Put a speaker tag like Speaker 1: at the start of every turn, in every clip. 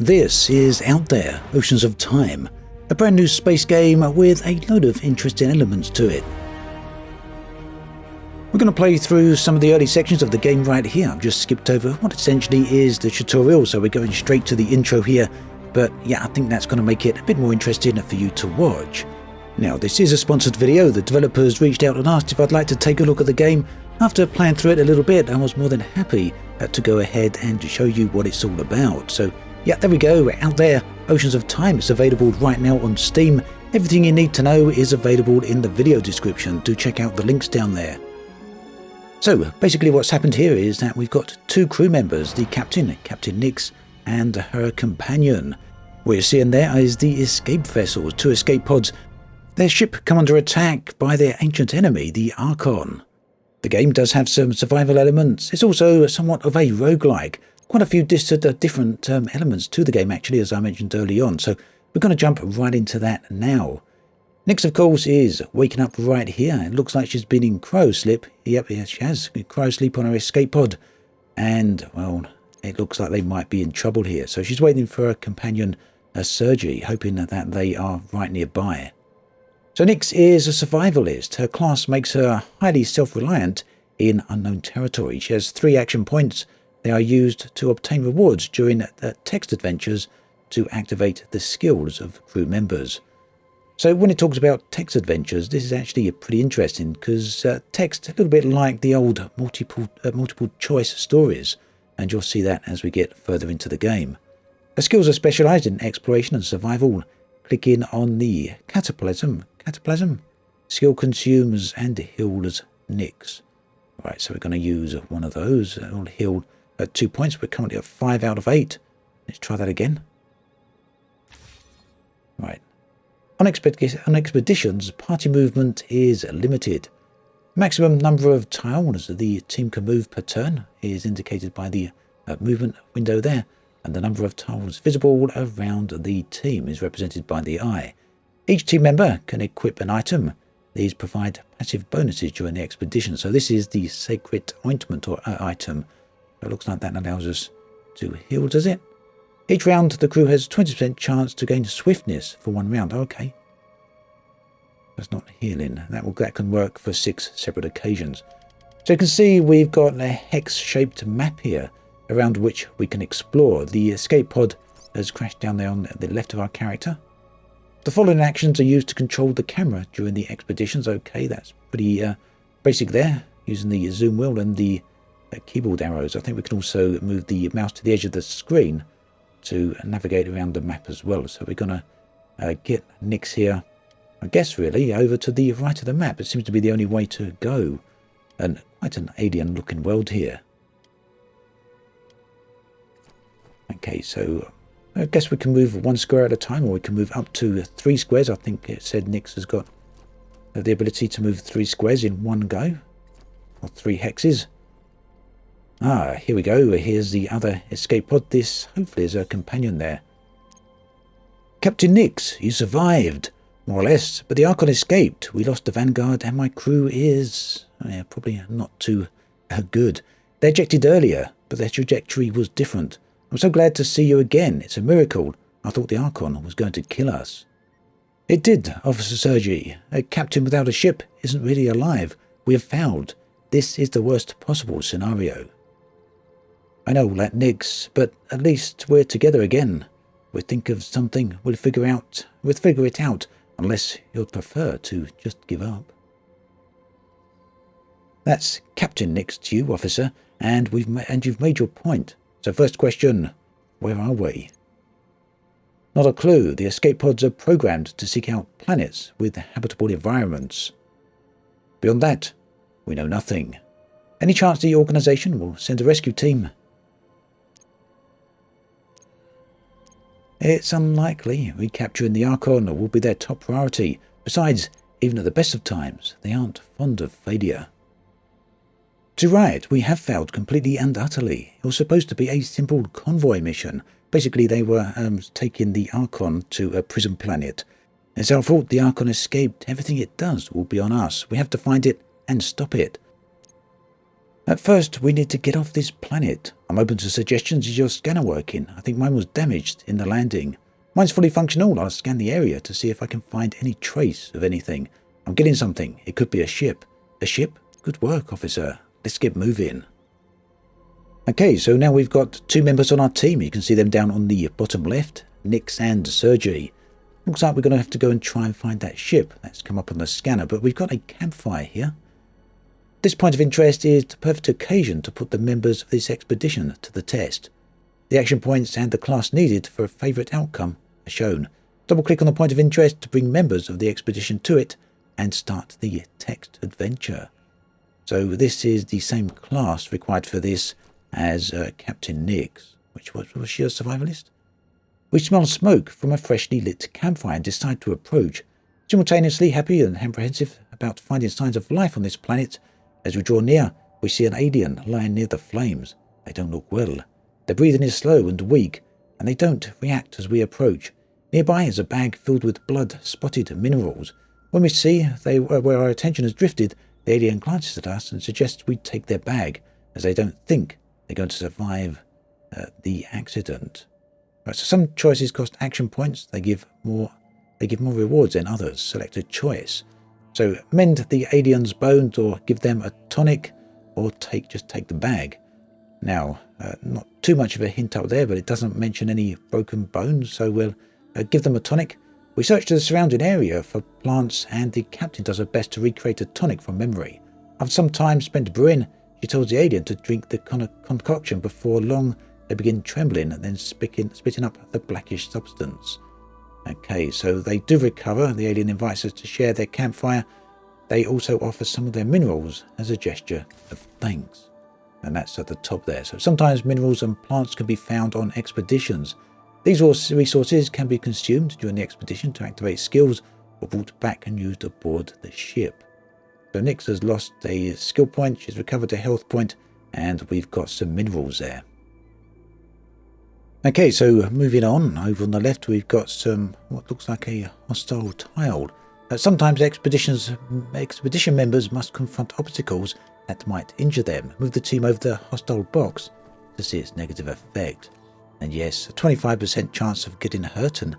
Speaker 1: This is Out There, Oceans of Time, a brand new space game with a load of interesting elements to it. We're going to play through some of the early sections of the game right here. I've just skipped over what essentially is the tutorial, so we're going straight to the intro here. But yeah, I think that's going to make it a bit more interesting for you to watch. Now, this is a sponsored video. The developers reached out and asked if I'd like to take a look at the game. After playing through it a little bit, I was more than happy to go ahead and to show you what it's all about. So yeah, there we go, Out There, Oceans of Time. It's available right now on Steam. Everything you need to know is available in the video description. Do check out the links down there. So basically what's happened here is that we've got two crew members, the captain, Captain Nyx, and her companion. What you're seeing there is the escape vessels, two escape pods. Their ship come under attack by their ancient enemy, the Archon. The game does have some survival elements. It's also somewhat of a roguelike. Quite a few different elements to the game, actually, as I mentioned early on. So we're going to jump right into that now. Nyx, of course, is waking up right here. It looks like she's been in crow sleep. Yep, she has crow sleep on her escape pod. And, well, it looks like they might be in trouble here. So she's waiting for her companion, Sergei, hoping that they are right nearby. So Nyx is a survivalist. Her class makes her highly self-reliant in unknown territory. She has 3 action points. They are used to obtain rewards during the text adventures to activate the skills of crew members. So when it talks about text adventures, this is actually pretty interesting because text, a little bit like the old multiple choice stories, and you'll see that as we get further into the game. The skills are specialized in exploration and survival. Clicking on the cataplasm skill consumes and heals Nyx. Right, so we're going to use one of those. It'll heal at 2 points. We're currently at 5 out of 8. Let's try that again. Right. On expeditions, party movement is limited. Maximum number of tiles the team can move per turn is indicated by the movement window there, and the number of tiles visible around the team is represented by the eye. Each team member can equip an item. These provide passive bonuses during the expedition. So this is the Sacred Ointment or item. It looks like that allows us to heal, does it? Each round, the crew has 20% chance to gain swiftness for 1 round. Okay. That's not healing. That can work for 6 separate occasions. So you can see we've got a hex-shaped map here around which we can explore. The escape pod has crashed down there on the left of our character. The following actions are used to control the camera during the expeditions. Okay, that's pretty basic there, using the zoom wheel and the keyboard arrows. I think we can also move the mouse to the edge of the screen to navigate around the map as well. So we're going to get Nyx here, I guess really, over to the right of the map. It seems to be the only way to go. And quite an alien looking world here. Okay, so I guess we can move 1 square at a time, or we can move up to 3 squares. I think it said Nyx has got the ability to move 3 squares in one go, or 3 hexes. Ah, here we go. Here's the other escape pod. This, hopefully, is her companion there. Captain Nyx, you survived, more or less, but the Archon escaped. We lost the Vanguard, and my crew is probably not too good. They ejected earlier, but their trajectory was different. I'm so glad to see you again. It's a miracle. I thought the Archon was going to kill us. It did, Officer Sergei. A captain without a ship isn't really alive. We have failed. This is the worst possible scenario. I know, like Nyx, but at least we're together again. We'll think of something. We'll figure it out, unless you'd prefer to just give up. That's Captain Nyx to you, Officer, and you've made your point. So first question, where are we? Not a clue. The escape pods are programmed to seek out planets with habitable environments. Beyond that, we know nothing. Any chance the organization will send a rescue team? It's unlikely. Recapturing the Archon will be their top priority. Besides, even at the best of times, they aren't fond of failure. To right, we have failed completely and utterly. It was supposed to be a simple convoy mission. Basically, they were taking the Archon to a prison planet. It's our fault the Archon escaped. Everything it does will be on us. We have to find it and stop it. At first, we need to get off this planet. I'm open to suggestions. Is your scanner working? I think mine was damaged in the landing. Mine's fully functional. I'll scan the area to see if I can find any trace of anything. I'm getting something. It could be a ship. A ship? Good work, officer. Let's get moving. Okay, so now we've got 2 members on our team. You can see them down on the bottom left, Nyx and Sergei. Looks like we're going to have to go and try and find that ship that's come up on the scanner, but we've got a campfire here. This point of interest is the perfect occasion to put the members of this expedition to the test. The action points and the class needed for a favourite outcome are shown. Double-click on the point of interest to bring members of the expedition to it and start the text adventure. So this is the same class required for this as Captain Nyx. Was she a survivalist? We smell smoke from a freshly lit campfire and decide to approach, simultaneously happy and apprehensive about finding signs of life on this planet. As we draw near, we see an alien lying near the flames. They don't look well. Their breathing is slow and weak, and they don't react as we approach. Nearby is a bag filled with blood-spotted minerals. When we see where our attention has drifted, the alien glances at us and suggests we take their bag, as they don't think they're going to survive the accident. Right, so some choices cost action points. They give more rewards than others. Select a choice. So mend the alien's bones, or give them a tonic, or just take the bag. Now, not too much of a hint out there, but it doesn't mention any broken bones, so we'll give them a tonic. We search the surrounding area for plants, and the captain does her best to recreate a tonic from memory. After some time spent brewing, she tells the alien to drink the concoction. Before long, they begin trembling and then spitting up the blackish substance. Okay, so they do recover. The alien invites us to share their campfire. They also offer some of their minerals as a gesture of thanks. And that's at the top there. So sometimes minerals and plants can be found on expeditions. These resources can be consumed during the expedition to activate skills, or brought back and used aboard the ship. So Nyx has lost a skill point, she's recovered a health point, and we've got some minerals there. Okay, so moving on, over on the left we've got some, what looks like a hostile tile. Sometimes expedition members must confront obstacles that might injure them. Move the team over the hostile box to see its negative effect. And yes, a 25% chance of getting hurt, and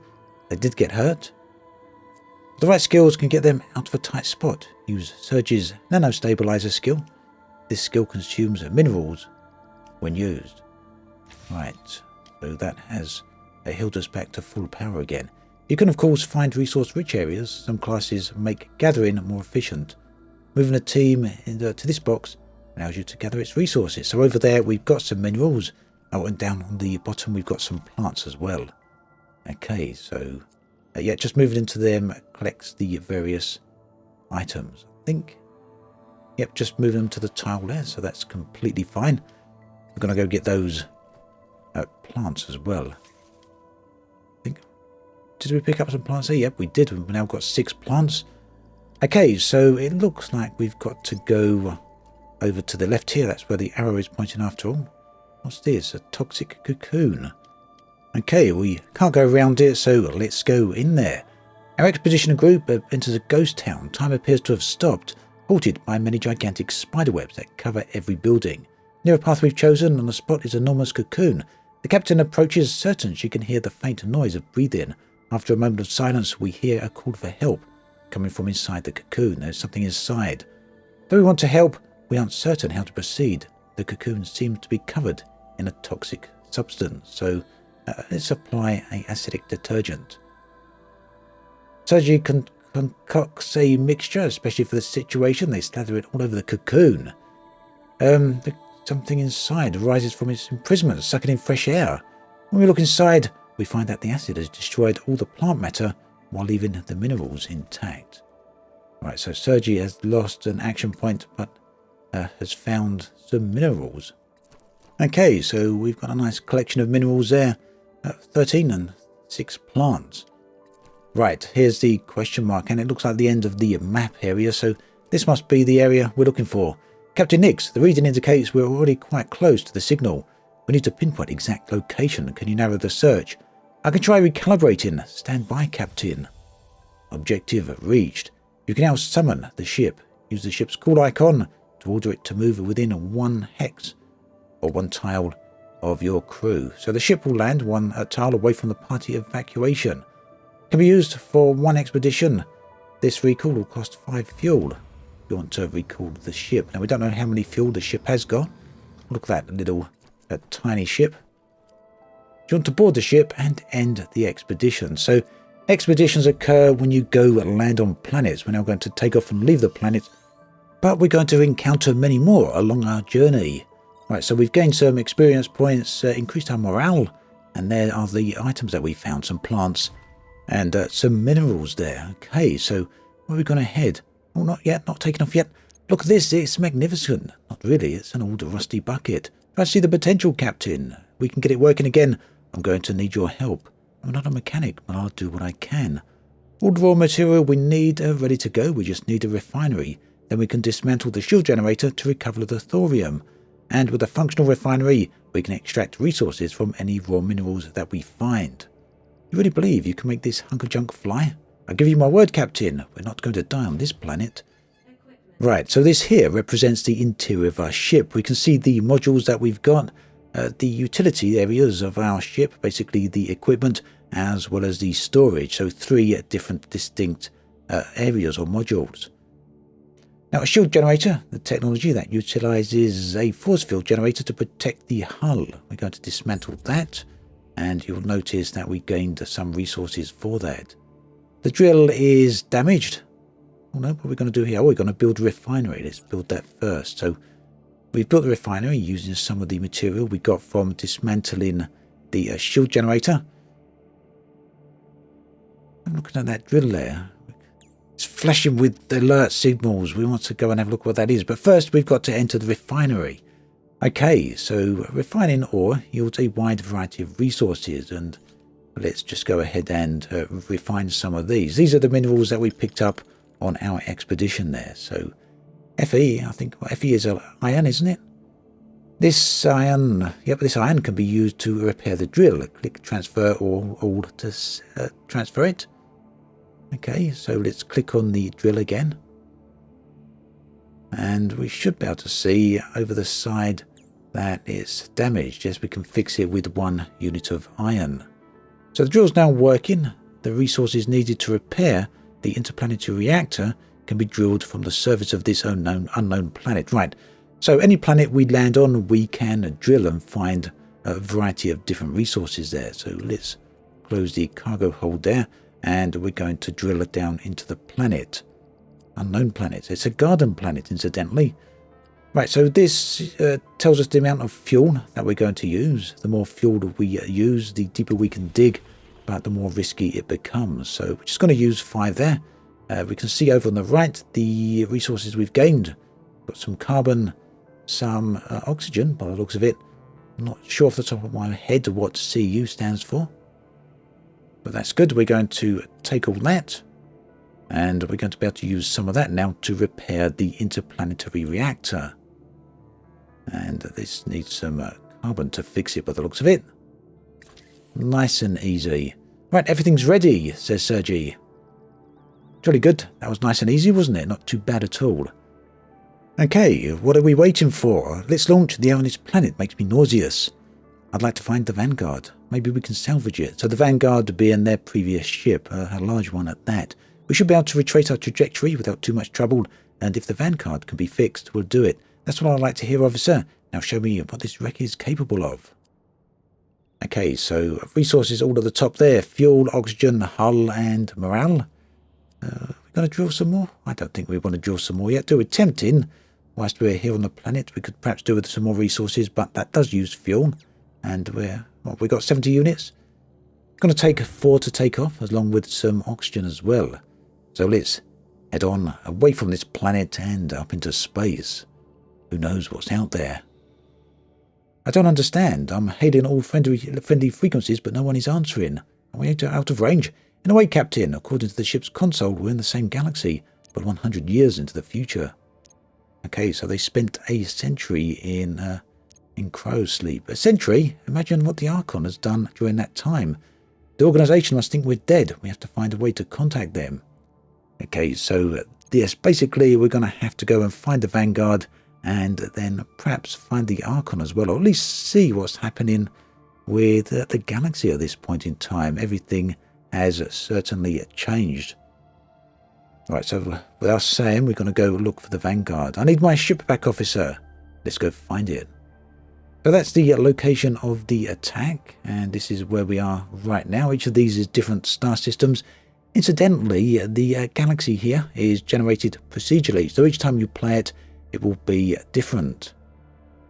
Speaker 1: they did get hurt. The right skills can get them out of a tight spot. Use Sergei's Nano-Stabilizer skill. This skill consumes minerals when used. Right, so that has healed us back to full power again. You can of course find resource-rich areas. Some classes make gathering more efficient. Moving a team to this box allows you to gather its resources. So over there we've got some minerals. Oh, and down on the bottom we've got some plants as well. Okay, so yeah, just moving into them collects the various items. I think, yep, just moving them to the tile there, so that's completely fine. We're going to go get those plants as well. I think, did we pick up some plants there? Yep, we did. We've now got 6 plants. Okay, so it looks like we've got to go over to the left here. That's where the arrow is pointing after all. What's this? A toxic cocoon. Okay, we can't go around it, so let's go in there. Our expedition group enters a ghost town. Time appears to have stopped, halted by many gigantic spiderwebs that cover every building. Near a path we've chosen, on the spot is an enormous cocoon. The captain approaches, certain she can hear the faint noise of breathing. After a moment of silence, we hear a call for help coming from inside the cocoon. There's something inside. Though we want to help, we aren't certain how to proceed. The cocoon seems to be covered in a toxic substance, so let's apply a acidic detergent. Sergei concocts a mixture, especially for the situation. They slather it all over the cocoon. Something inside arises from its imprisonment, sucking in fresh air. When we look inside, we find that the acid has destroyed all the plant matter while leaving the minerals intact. Right, so Sergei has lost an action point, but has found some minerals. Okay, so we've got a nice collection of minerals there. 13 and 6 plants. Right, here's the question mark, and it looks like the end of the map area, so this must be the area we're looking for. Captain Nyx, the reading indicates we're already quite close to the signal. We need to pinpoint exact location. Can you narrow the search? I can try recalibrating. Stand by, Captain. Objective reached. You can now summon the ship. Use the ship's call icon to order it to move within 1 hex or 1 tile of your crew. So the ship will land 1 tile away from the party evacuation. Can be used for 1 expedition. This recall will cost 5 fuel. You want to recall the ship. Now we don't know how many fuel the ship has got. Look at that little tiny ship. You want to board the ship and end the expedition. So expeditions occur when you go and land on planets. We're now going to take off and leave the planet, but we're going to encounter many more along our journey. Right, so we've gained some experience points, increased our morale, and there are the items that we found, some plants and some minerals there. Okay, so where are we going to head? Oh, not yet, not taken off yet. Look at this, it's magnificent. Not really, it's an old rusty bucket. I see the potential, Captain. We can get it working again. I'm going to need your help. I'm not a mechanic, but I'll do what I can. All the raw material we need are ready to go. We just need a refinery. Then we can dismantle the shield generator to recover the thorium. And with a functional refinery, we can extract resources from any raw minerals that we find. You really believe you can make this hunk of junk fly? I give you my word, Captain. We're not going to die on this planet. Right, so this here represents the interior of our ship. We can see the modules that we've got. The utility areas of our ship, basically the equipment as well as the storage. So 3 different distinct areas or modules. Now a shield generator, the technology that utilizes a force field generator to protect the hull. We're going to dismantle that, and you'll notice that we gained some resources for that. The drill is damaged. Oh no, what are we going to do here? Oh, we're going to build a refinery. Let's build that first. So we've built the refinery using some of the material we got from dismantling the shield generator. I'm looking at that drill there. It's flashing with alert signals. We want to go and have a look what that is. But first we've got to enter the refinery. Okay, so refining ore yields a wide variety of resources, and let's just go ahead and refine some of these. These are the minerals that we picked up on our expedition there. So Fe, I think Fe is iron, isn't it? This iron, yep, this iron can be used to repair the drill. Click transfer or all to transfer it. Okay, so let's click on the drill again. And we should be able to see over the side that it's damaged. Yes, we can fix it with 1 unit of iron. So the drill's now working. The resources needed to repair the interplanetary reactor can be drilled from the surface of this unknown planet. Right, so any planet we land on, we can drill and find a variety of different resources there. So let's close the cargo hold there, and we're going to drill it down into the planet. Unknown planet. It's a garden planet, incidentally. Right, so this tells us the amount of fuel that we're going to use. The more fuel we use, the deeper we can dig, but the more risky it becomes. So we're just going to use 5 there. We can see over on the right the resources we've gained. Got some carbon, some oxygen by the looks of it. I'm not sure off the top of my head what CU stands for, but that's good. We're going to take all that, and we're going to be able to use some of that now to repair the interplanetary reactor. And this needs some carbon to fix it by the looks of it. Nice and easy. Right, everything's ready, says Sergi. Jolly good. That was nice and easy, wasn't it? Not too bad at all. Okay, what are we waiting for? Let's launch. The air on this planet makes me nauseous. I'd like to find the Vanguard. Maybe we can salvage it. So the Vanguard being their previous ship, a large one at that. We should be able to retrace our trajectory without too much trouble, and if the Vanguard can be fixed, we'll do it. That's what I'd like to hear, officer. Now show me what this wreck is capable of. Okay, so resources all at the top there. Fuel, oxygen, hull, and morale. We're going to drill some more? I don't think we want to drill some more yet, do we? Tempting. Whilst we're here on the planet, we could perhaps do with some more resources, but that does use fuel. And we've got 70 units. It's going to take 4 to take off, along with some oxygen as well. So let's head on away from this planet and up into space. Who knows what's out there? I don't understand. I'm hailing all friendly frequencies, but no one is answering. Are we out of range? In a way, Captain, according to the ship's console, we're in the same galaxy, but 100 years into the future. Okay, so they spent a century in crow's sleep. A century? Imagine what the Archon has done during that time. The organisation must think we're dead. We have to find a way to contact them. Okay, so yes, basically we're going to have to go and find the Vanguard and then perhaps find the Archon as well, or at least see what's happening with the galaxy at this point in time. Everything has certainly changed. Right, so without saying, we're going to go look for the Vanguard. I need my ship back, officer. Let's go find it. So that's the location of the attack, and this is where we are right now. Each of these is different star systems. Incidentally, the galaxy here is generated procedurally, so each time you play it, it will be different.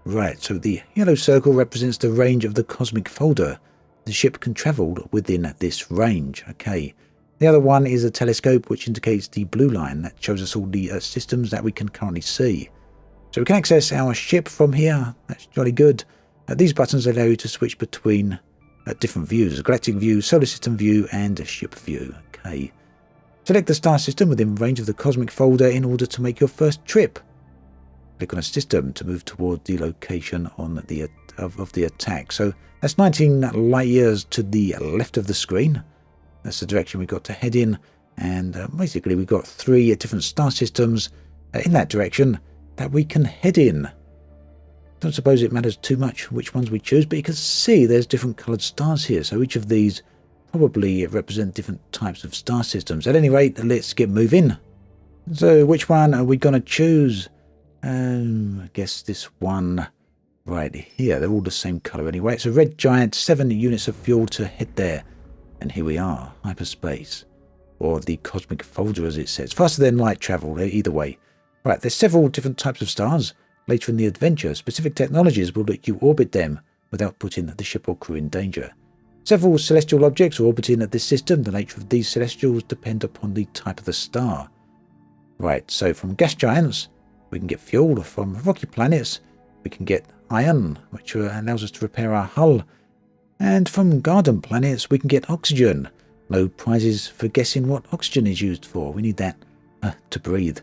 Speaker 1: Right, so the yellow circle represents the range of the cosmic folder. The ship can travel within this range. Okay. The other one is a telescope, which indicates the blue line. That shows us all the systems that we can currently see. So we can access our ship from here. That's jolly good. These buttons allow you to switch between different views: galactic view, solar system view, and a ship view. Okay. Select the star system within range of the cosmic folder in order to make your first trip. Click on a system to move toward the location on the of the attack. So that's 19 light years to the left of the screen. That's the direction we've got to head in, and basically we've got 3 different star systems in that direction that we can head in. Don't suppose it matters too much which ones we choose, but you can see there's different coloured stars here, so each of these probably represent different types of star systems. At any rate, let's get moving. So which one are we going to choose? I guess this one right here. They're all the same colour anyway. It's a red giant, 7 units of fuel to head there. And here we are, hyperspace, or the cosmic folder as it says. Faster than light travel, either way. Right, there's several different types of stars. Later in the adventure, specific technologies will let you orbit them without putting the ship or crew in danger. Several celestial objects are orbiting at this system. The nature of these celestials depend upon the type of the star. Right, so from gas giants, we can get fuel. From rocky planets, we can get iron, which allows us to repair our hull. And from garden planets, we can get oxygen. No prizes for guessing what oxygen is used for. We need that to breathe.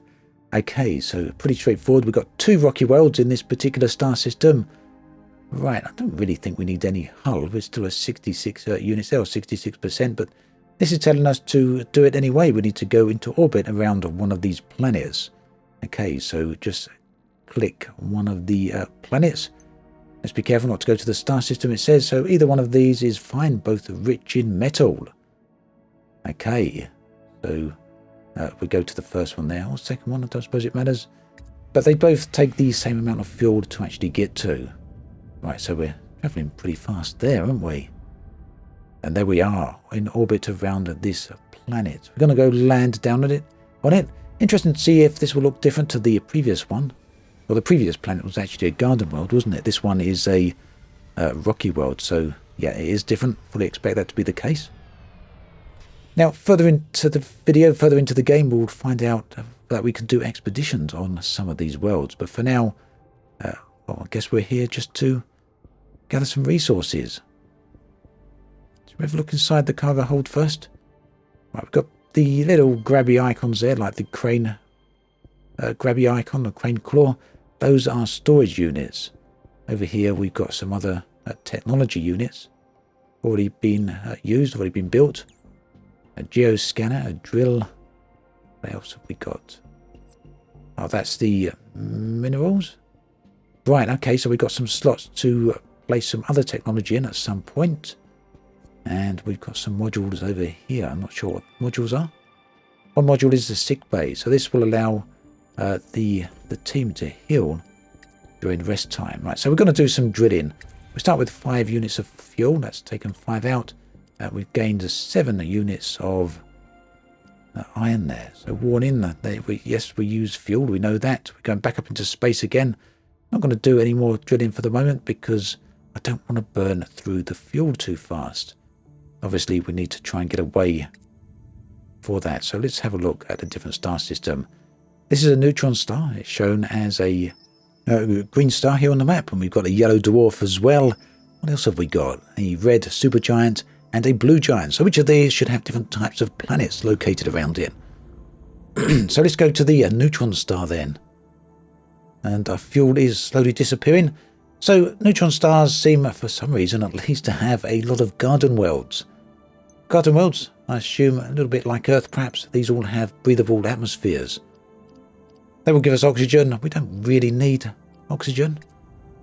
Speaker 1: Okay, so pretty straightforward. We've got 2 rocky worlds in this particular star system. Right, I don't really think we need any hull. We're still at 66 units there, or 66%, but this is telling us to do it anyway. We need to go into orbit around one of these planets. Okay, so just click one of the planets. Let's be careful not to go to the star system, it says. So either one of these is fine, both rich in metal. Okay, so we go to the first one there, or second one, I don't suppose it matters. But they both take the same amount of fuel to actually get to. Right, so we're travelling pretty fast there, aren't we? And there we are, in orbit around this planet. We're going to go land down on it. Interesting to see if this will look different to the previous one. Well, the previous planet was actually a garden world, wasn't it? This one is a rocky world, so yeah, it is different. Fully expect that to be the case. Now, further into the video, further into the game, we'll find out that we can do expeditions on some of these worlds. But for now, well, I guess we're here just to gather some resources. Should we have a look inside the cargo hold first? Right, we've got the little grabby icons there, like the crane grabby icon, the crane claw. Those are storage units. Over here we've got some other technology units already been used, already been built. A geoscanner, a drill. What else have we got? Oh, that's the minerals. Right, okay, so we've got some slots to place some other technology in at some point. And we've got some modules over here. I'm not sure what modules are. One module is the sick bay, so this will allow the team to heal during rest time. Right, so we're going to do some drilling. We start with 5 units of fuel. That's taken 5 out. We've gained 7 units of iron there. So warning that yes, we use fuel. We know that. We're going back up into space again. Not going to do any more drilling for the moment because I don't want to burn through the fuel too fast. Obviously, we need to try and get away for that. So let's have a look at a different star system. This is a Neutron Star. It's shown as a green star here on the map. And we've got a yellow dwarf as well. What else have we got? A red supergiant and a blue giant. So each of these should have different types of planets located around it. So let's go to the Neutron Star then. And our fuel is slowly disappearing. So neutron stars seem, for some reason at least, to have a lot of garden worlds. Garden worlds, I assume, a little bit like Earth perhaps. These all have breathable atmospheres. They will give us oxygen. We don't really need oxygen.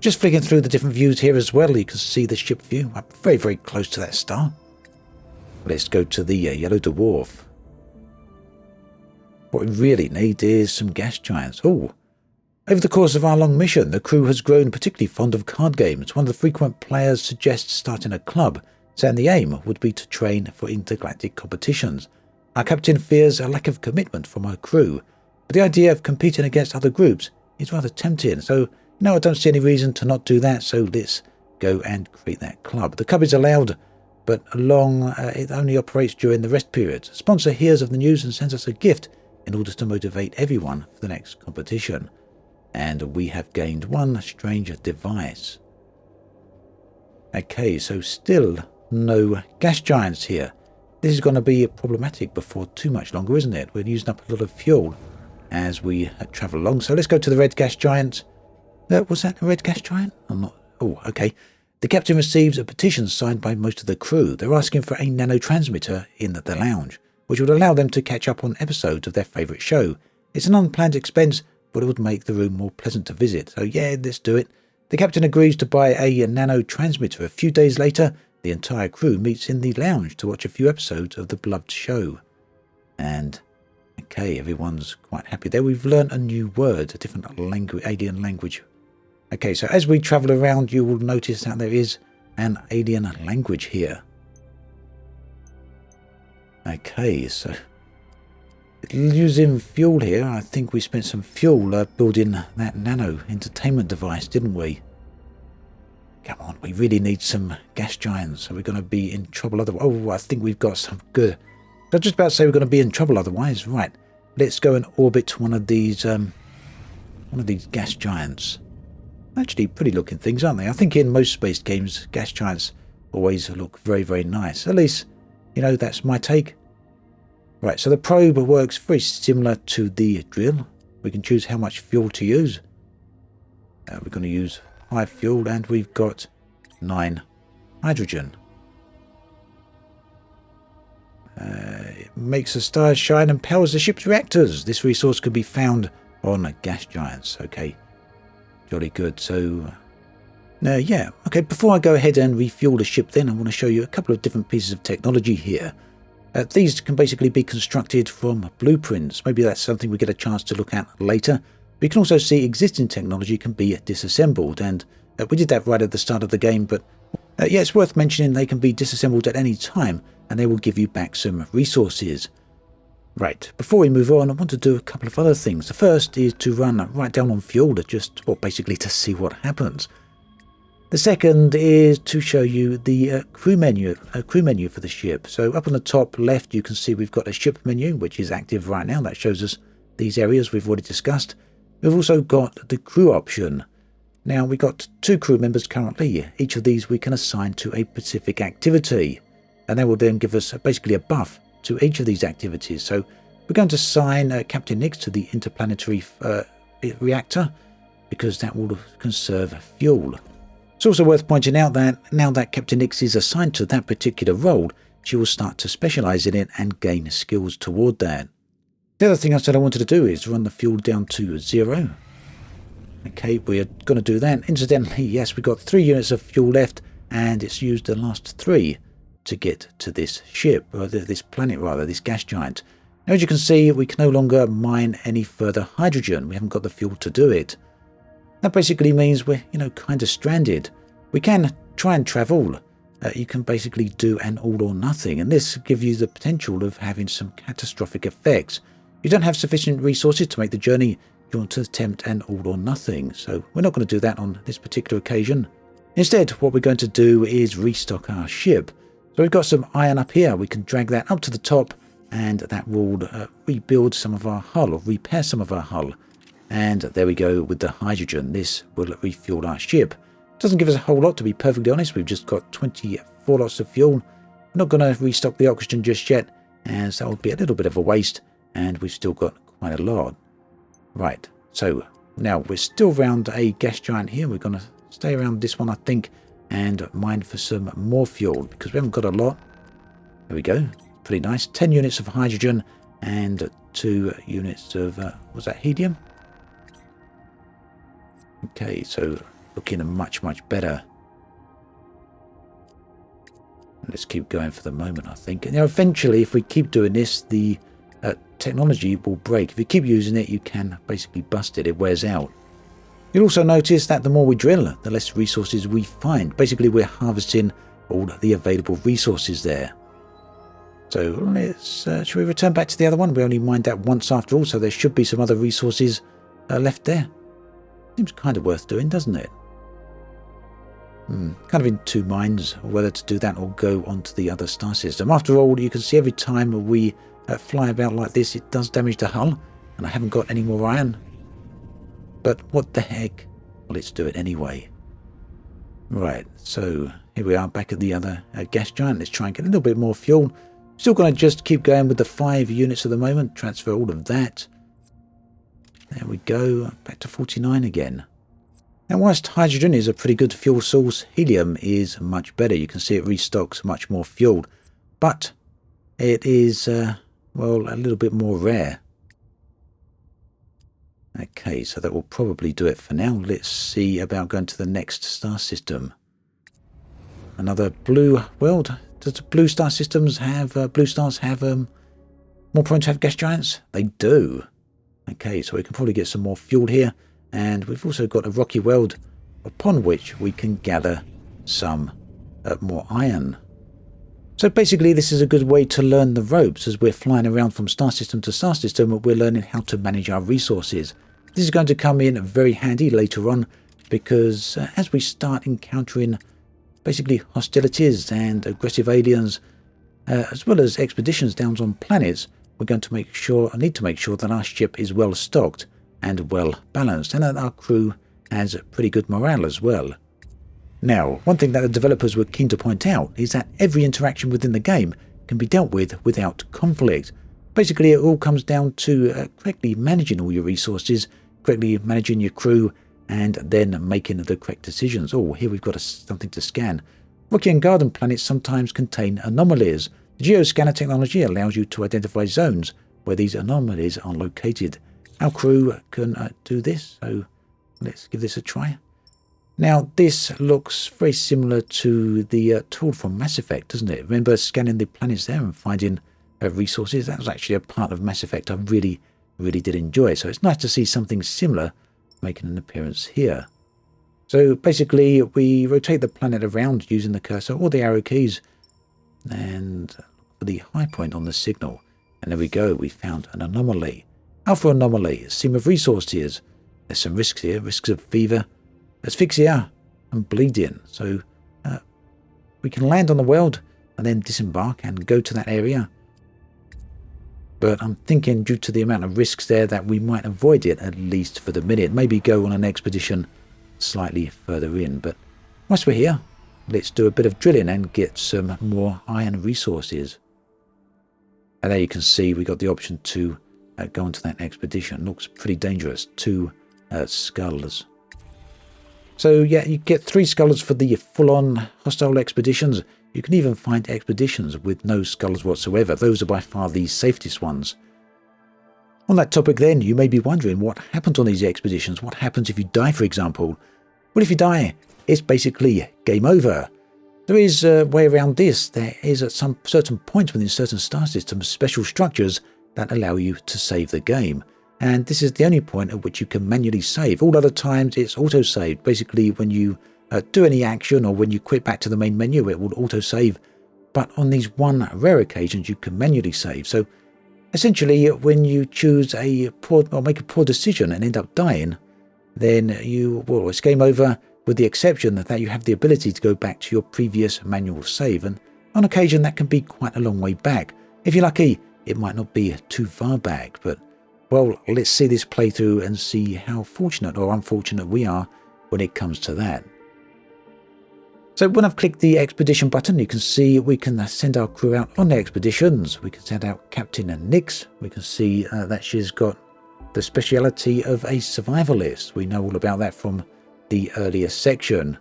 Speaker 1: Just flicking through the different views here as well, you can see the ship view. I'm very, very close to that star. Let's go to the Yellow Dwarf. What we really need is some gas giants. Oh, over the course of our long mission, the crew has grown particularly fond of card games. One of the frequent players suggests starting a club, saying the aim would be to train for intergalactic competitions. Our captain fears a lack of commitment from our crew, but the idea of competing against other groups is rather tempting, so no, I don't see any reason to not do that, so let's go and create that club. The club is allowed, but it only operates during the rest period. A sponsor hears of the news and sends us a gift in order to motivate everyone for the next competition. And we have gained one strange device. Okay, so still no gas giants here. This is going to be problematic before too much longer, isn't it? We're using up a lot of fuel as we travel along. So let's go to the red gas giant. Was that a red gas giant? I'm not... Oh, okay. The captain receives a petition signed by most of the crew. They're asking for a nanotransmitter in the lounge, which would allow them to catch up on episodes of their favourite show. It's an unplanned expense, but it would make the room more pleasant to visit. So yeah, let's do it. The captain agrees to buy a nanotransmitter. A few days later, the entire crew meets in the lounge to watch a few episodes of the beloved show. And, okay, everyone's quite happy there. We've learnt a new word, a different language, alien language. Okay, so as we travel around, you will notice that there is an alien language here. Okay, so using fuel here, I think we spent some fuel building that nano entertainment device, didn't we? Come on, we really need some gas giants, so we're going to be in trouble otherwise. Oh, I think we've got some good... I was just about to say we're going to be in trouble otherwise. Right, let's go and orbit one of these gas giants. Actually pretty looking things, aren't they? I think in most space games, gas giants always look very, very nice. At least, you know, that's my take. Right, so the probe works very similar to the drill. We can choose how much fuel to use. We're going to use 5 fuel and we've got 9 hydrogen. It makes the stars shine and powers the ship's reactors. This resource can be found on gas giants. Okay, jolly good. So, yeah. Okay, before I go ahead and refuel the ship then, I want to show you a couple of different pieces of technology here. These can basically be constructed from blueprints. Maybe that's something we get a chance to look at later. We can also see existing technology can be disassembled, and we did that right at the start of the game, but yeah, it's worth mentioning they can be disassembled at any time, and they will give you back some resources. Right, before we move on, I want to do a couple of other things. The first is to run right down on fuel, basically to see what happens. The second is to show you the crew menu for the ship. So up on the top left, you can see we've got a ship menu, which is active right now. That shows us these areas we've already discussed. We've also got the crew option. Now, we've got 2 crew members currently. Each of these we can assign to a specific activity, and they will then give us basically a buff to each of these activities. So we're going to assign Captain Nyx to the interplanetary reactor, because that will conserve fuel. It's also worth pointing out that now that Captain Nyx is assigned to that particular role, she will start to specialise in it and gain skills toward that. The other thing I said I wanted to do is run the fuel down to 0. Okay, we're going to do that. Incidentally, yes, we've got 3 units of fuel left, and it's used the last 3 to get to this ship, or this planet rather, this gas giant. Now, as you can see, we can no longer mine any further hydrogen. We haven't got the fuel to do it. That basically means we're, kind of stranded. We can try and travel. You can basically do an all or nothing, and this gives you the potential of having some catastrophic effects. You don't have sufficient resources to make the journey. You want to attempt an all or nothing, so we're not going to do that on this particular occasion. Instead, what we're going to do is restock our ship. So we've got some iron up here. We can drag that up to the top, and that will rebuild some of our hull, or repair some of our hull. And there we go with the hydrogen. This will refuel our ship. Doesn't give us a whole lot, to be perfectly honest. We've just got 24 lots of fuel. We're not going to restock the oxygen just yet, as that would be a little bit of a waste, and we've still got quite a lot. Right, so now we're still around a gas giant here. We're going to stay around this one, I think, and mine for some more fuel, because we haven't got a lot. There we go. Pretty nice. 10 units of hydrogen and 2 units of, was that helium? Okay, so looking much, much better. Let's keep going for the moment, I think. And, eventually, if we keep doing this, the technology will break. If you keep using it, you can basically bust it. It wears out. You'll also notice that the more we drill, the less resources we find. Basically, we're harvesting all the available resources there. So let's, should we return back to the other one? We only mined that once after all, so there should be some other resources left there. Seems kind of worth doing, doesn't it? Kind of in two minds whether to do that or go on to the other star system. After all, you can see every time we fly about like this, it does damage the hull, and I haven't got any more iron. But what the heck? Well, let's do it anyway. Right, so here we are back at the other gas giant. Let's try and get a little bit more fuel. Still going to just keep going with the 5 units at the moment. Transfer all of that. There we go. Back to 49 again. Now, whilst hydrogen is a pretty good fuel source, helium is much better. You can see it restocks much more fuel. But it is, well, a little bit more rare. Okay, so that will probably do it for now. Let's see about going to the next star system. Another blue world. Does the blue star systems have, blue stars have more prone to have gas giants? They do. Okay, so we can probably get some more fuel here. And we've also got a rocky world upon which we can gather some more iron. So basically this is a good way to learn the ropes. As we're flying around from star system to star system, we're learning how to manage our resources. This is going to come in very handy later on, because as we start encountering basically hostilities and aggressive aliens, as well as expeditions down on planets, we're going to need to make sure that our ship is well stocked and well balanced, and that our crew has pretty good morale as well. Now, one thing that the developers were keen to point out is that every interaction within the game can be dealt with without conflict. Basically, it all comes down to correctly managing all your resources, correctly managing your crew, and then making the correct decisions. Oh, here we've got something to scan. Rocky and garden planets sometimes contain anomalies. The geoscanner technology allows you to identify zones where these anomalies are located. Our crew can do this, so let's give this a try. Now, this looks very similar to the tool from Mass Effect, doesn't it? Remember scanning the planets there and finding resources? That was actually a part of Mass Effect I really did enjoy. So it's nice to see something similar making an appearance here. So basically, we rotate the planet around using the cursor or the arrow keys, and look for the high point on the signal. And there we go, we found an anomaly. Alpha anomaly, a seam of resources. There's some risks here, risks of fever, asphyxia, and bleeding. So we can land on the world and then disembark and go to that area. But I'm thinking, due to the amount of risks there, that we might avoid it, at least for the minute. Maybe go on an expedition slightly further in. But whilst we're here, let's do a bit of drilling and get some more iron resources. And there you can see we got the option to go onto that expedition. Looks pretty dangerous. 2 skulls. So yeah, you get 3 skulls for the full-on hostile expeditions. You can even find expeditions with no skulls whatsoever. Those are by far the safest ones. On that topic then, you may be wondering what happens on these expeditions. What happens if you die, for example? Well, if you die, it's basically game over. There is a way around this. There is at some certain points within certain star systems special structures that allow you to save the game. And this is the only point at which you can manually save. All other times it's auto-saved. Basically, when you do any action or when you quit back to the main menu, it will auto-save. But on these one rare occasions, you can manually save. So essentially, when you choose a poor or make a poor decision and end up dying, then it's game over, with the exception that you have the ability to go back to your previous manual save. And on occasion, that can be quite a long way back. If you're lucky, it might not be too far back, but well, let's see this playthrough and see how fortunate or unfortunate we are when it comes to that. So when I've clicked the expedition button, you can see we can send our crew out on the expeditions. We can send out Captain Nyx. We can see that she's got the speciality of a survivalist. We know all about that from the earlier section.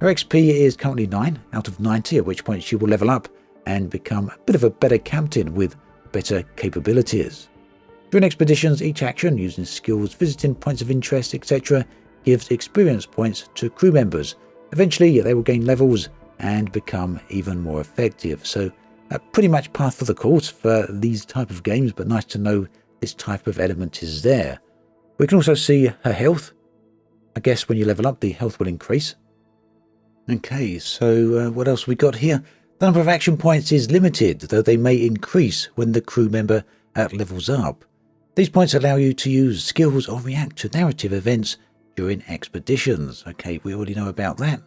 Speaker 1: Her XP is currently 9 out of 90, at which point she will level up and become a bit of a better captain with better capabilities. During expeditions, each action, using skills, visiting points of interest, etc., gives experience points to crew members. Eventually, they will gain levels and become even more effective. So, pretty much par for the course for these type of games, but nice to know this type of element is there. We can also see her health. I guess when you level up, the health will increase. Okay, so what else we got here? The number of action points is limited, though they may increase when the crew member levels up. These points allow you to use skills or react to narrative events during expeditions. Okay, we already know about that.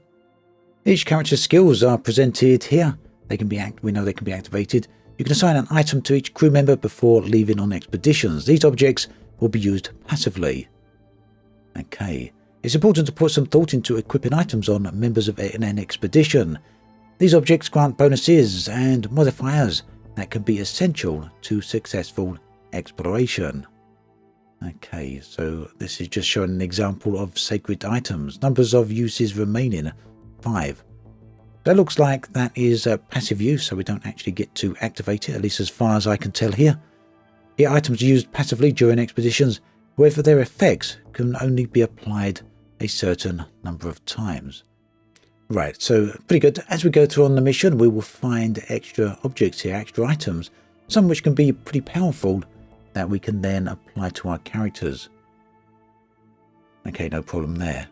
Speaker 1: Each character's skills are presented here. We know they can be activated. You can assign an item to each crew member before leaving on expeditions. These objects will be used passively. Okay, it's important to put some thought into equipping items on members of an expedition. These objects grant bonuses and modifiers that can be essential to successful exploration. Okay, so this is just showing an example of sacred items. Numbers of uses remaining, 5. That looks like that is passive use, so we don't actually get to activate it, at least as far as I can tell here. The items used passively during expeditions, however their effects can only be applied a certain number of times. Right, so pretty good. As we go through on the mission, we will find extra objects here, extra items, some which can be pretty powerful that we can then apply to our characters. Okay, no problem there.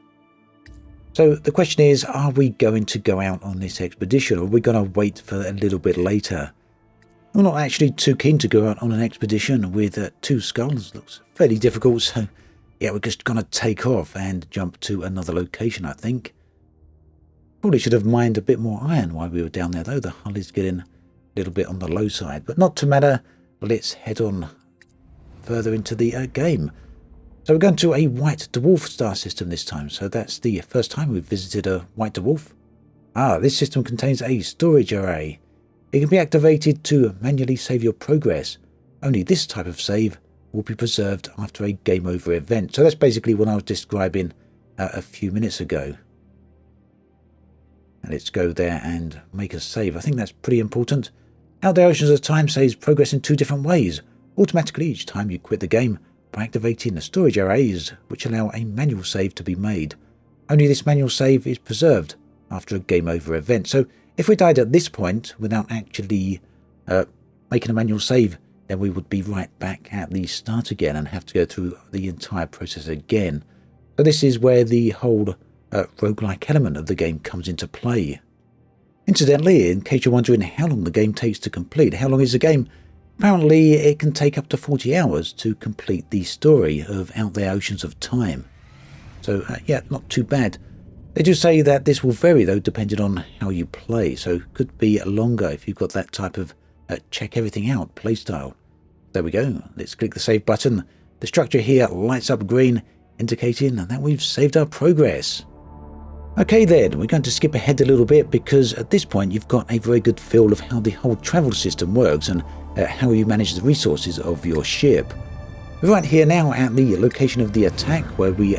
Speaker 1: So the question is, are we going to go out on this expedition, or are we going to wait for a little bit later? I'm not actually too keen to go out on an expedition with 2 skulls. Looks fairly difficult, so yeah, we're just going to take off and jump to another location, I think. Probably should have mined a bit more iron while we were down there, though. The hull is getting a little bit on the low side, but not to matter. Let's head on further into the game. So we're going to a white dwarf star system this time. So that's the first time we've visited a white dwarf. This system contains a storage array. It can be activated to manually save your progress. Only this type of save will be preserved after a game over event. So that's basically what I was describing a few minutes ago. And let's go there and make a save. I think that's pretty important. Out there Oceans of Time saves progress in 2 different ways. Automatically each time you quit the game by activating the storage arrays, which allow a manual save to be made. Only this manual save is preserved after a game over event. So if we died at this point without actually making a manual save, then we would be right back at the start again and have to go through the entire process again. So this is where the whole roguelike element of the game comes into play. Incidentally, in case you're wondering how long the game takes to complete, how long is the game? Apparently it can take up to 40 hours to complete the story of Out There Oceans of Time. So yeah, not too bad. They do say that this will vary though depending on how you play, so could be longer if you've got that type of check everything out playstyle. There we go, let's click the save button. The structure here lights up green, indicating that we've saved our progress. Okay then, we're going to skip ahead a little bit because at this point you've got a very good feel of how the whole travel system works and how you manage the resources of your ship. We're right here now at the location of the attack where we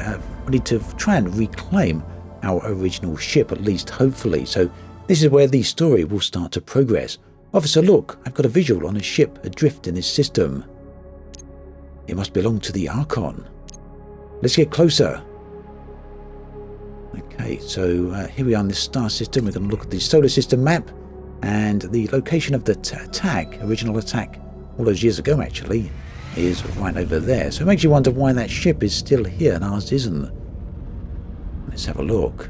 Speaker 1: need to try and reclaim our original ship, at least hopefully. So this is where the story will start to progress. Officer, look, I've got a visual on a ship adrift in this system. It must belong to the Archon. Let's get closer. Okay, so here we are in this star system. We're going to look at the solar system map and the location of the original attack, all those years ago actually, is right over there. So it makes you wonder why that ship is still here and ours isn't. Let's have a look.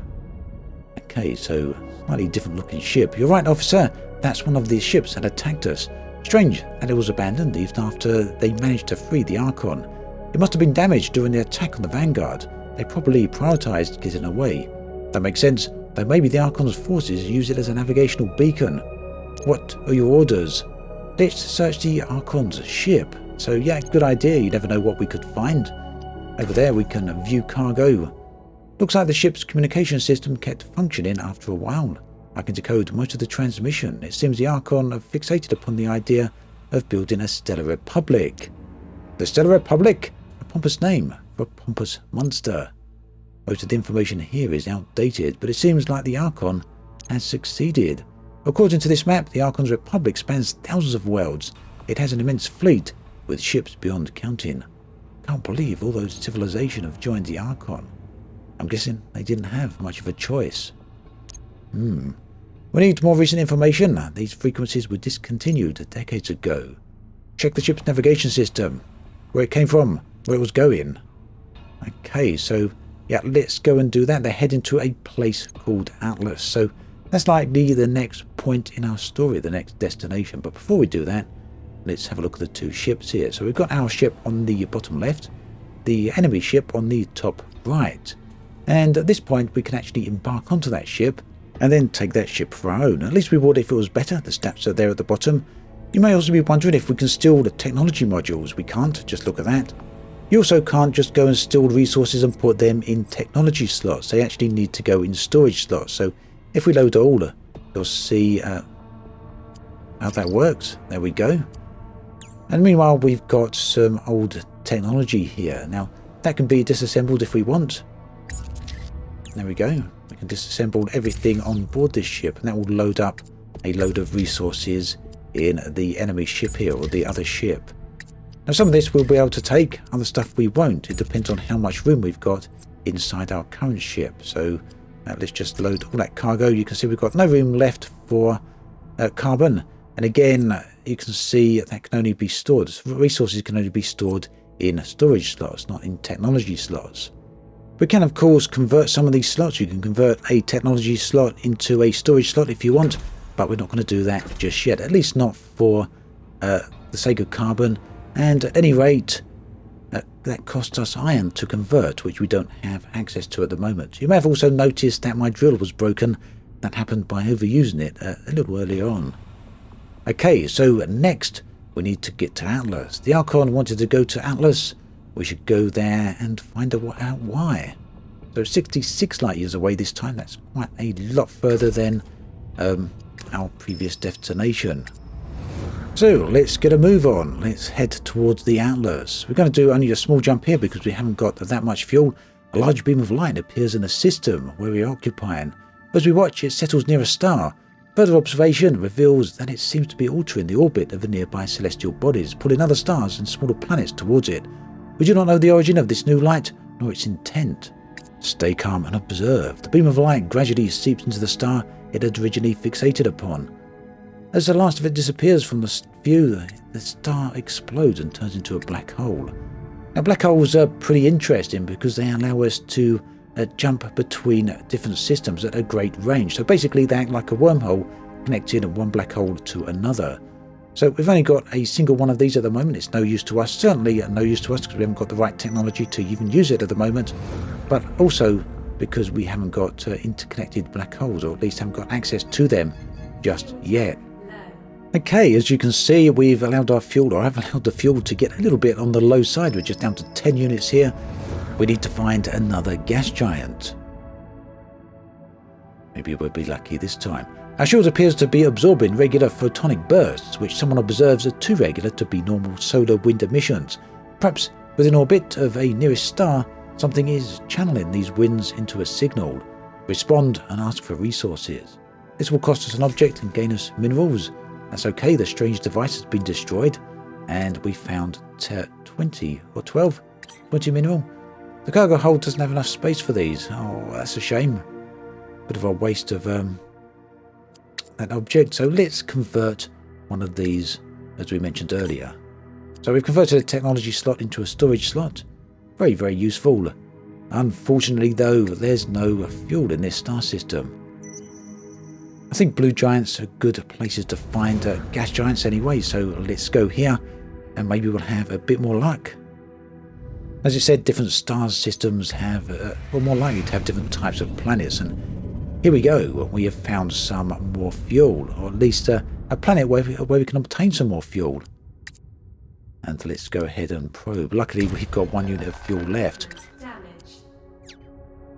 Speaker 1: Okay, so slightly different looking ship. You're right, officer. That's one of these ships that attacked us. Strange that it was abandoned even after they managed to free the Archon. It must have been damaged during the attack on the Vanguard. They probably prioritized getting away. That makes sense, though maybe the Archon's forces use it as a navigational beacon. What are your orders? Let's search the Archon's ship. So yeah, good idea, you never know what we could find. Over there we can view cargo. Looks like the ship's communication system kept functioning after a while. I can decode most of the transmission. It seems the Archon have fixated upon the idea of building a Stellar Republic. The Stellar Republic? A pompous name for a pompous monster. Most of the information here is outdated, but it seems like the Archon has succeeded. According to this map, the Archon's Republic spans thousands of worlds. It has an immense fleet, with ships beyond counting. Can't believe all those civilizations have joined the Archon. I'm guessing they didn't have much of a choice. We need more recent information. These frequencies were discontinued decades ago. Check the ship's navigation system. Where it came from. Where it was going. Okay, so yeah, let's go and do that. They're heading to a place called Atlas. So that's likely the next point in our story, the next destination. But before we do that, let's have a look at the two ships here. So we've got our ship on the bottom left, the enemy ship on the top right. And at this point, we can actually embark onto that ship and then take that ship for our own. At least we would if it was better. The stats are there at the bottom. You may also be wondering if we can steal the technology modules. We can't. Just look at that. You also can't just go and steal resources and put them in technology slots. They actually need to go in storage slots. So if we load all, you'll see how that works. There we go. And meanwhile, we've got some old technology here. Now, that can be disassembled if we want. There we go. We can disassemble everything on board this ship, and that will load up a load of resources in the enemy ship here, or the other ship. Now, some of this we'll be able to take, other stuff we won't. It depends on how much room we've got inside our current ship. So let's just load all that cargo. You can see we've got no room left for carbon. And again, you can see that can only be stored. Resources can only be stored in storage slots, not in technology slots. We can, of course, convert some of these slots. You can convert a technology slot into a storage slot if you want, but we're not going to do that just yet, at least not for the sake of carbon. And at any rate, that costs us iron to convert, which we don't have access to at the moment. You may have also noticed that my drill was broken. That happened by overusing it a little earlier on. Okay, so next we need to get to Atlas. The Archon wanted to go to Atlas. We should go there and find out why. So 66 light years away this time. That's quite a lot further than our previous destination. So let's get a move on. Let's head towards the Atlas. We're going to do only a small jump here because we haven't got that much fuel. A large beam of light appears in the system where we are occupying. As we watch, it settles near a star. Further observation reveals that it seems to be altering the orbit of the nearby celestial bodies, pulling other stars and smaller planets towards it. We do not know the origin of this new light, nor its intent. Stay calm and observe. The beam of light gradually seeps into the star it had originally fixated upon. As the last of it disappears from the view, the star explodes and turns into a black hole. Now, black holes are pretty interesting because they allow us to jump between different systems at a great range. So basically, they act like a wormhole, connecting one black hole to another. So we've only got a single one of these at the moment. It's no use to us. Certainly no use to us because we haven't got the right technology to even use it at the moment. But also because we haven't got interconnected black holes, or at least haven't got access to them just yet. Okay, as you can see, we've allowed our fuel, or I've allowed the fuel to get a little bit on the low side. We're just down to 10 units here. We need to find another gas giant. Maybe we'll be lucky this time. Our shield appears to be absorbing regular photonic bursts, which someone observes are too regular to be normal solar wind emissions. Perhaps within orbit of a nearest star, something is channeling these winds into a signal. Respond and ask for resources. This will cost us an object and gain us minerals. That's okay, the strange device has been destroyed, and we found 20 mineral. The cargo hold doesn't have enough space for these. Oh, that's a shame. Bit of a waste of that object. So let's convert one of these, as we mentioned earlier. So we've converted a technology slot into a storage slot. Very, very useful. Unfortunately, though, there's no fuel in this star system. I think blue giants are good places to find gas giants anyway, so let's go here and maybe we'll have a bit more luck. As I said, different star systems have, more likely to have different types of planets, and here we go. We have found some more fuel, or at least a planet where we can obtain some more fuel. And let's go ahead and probe. Luckily, we've got 1 unit of fuel left.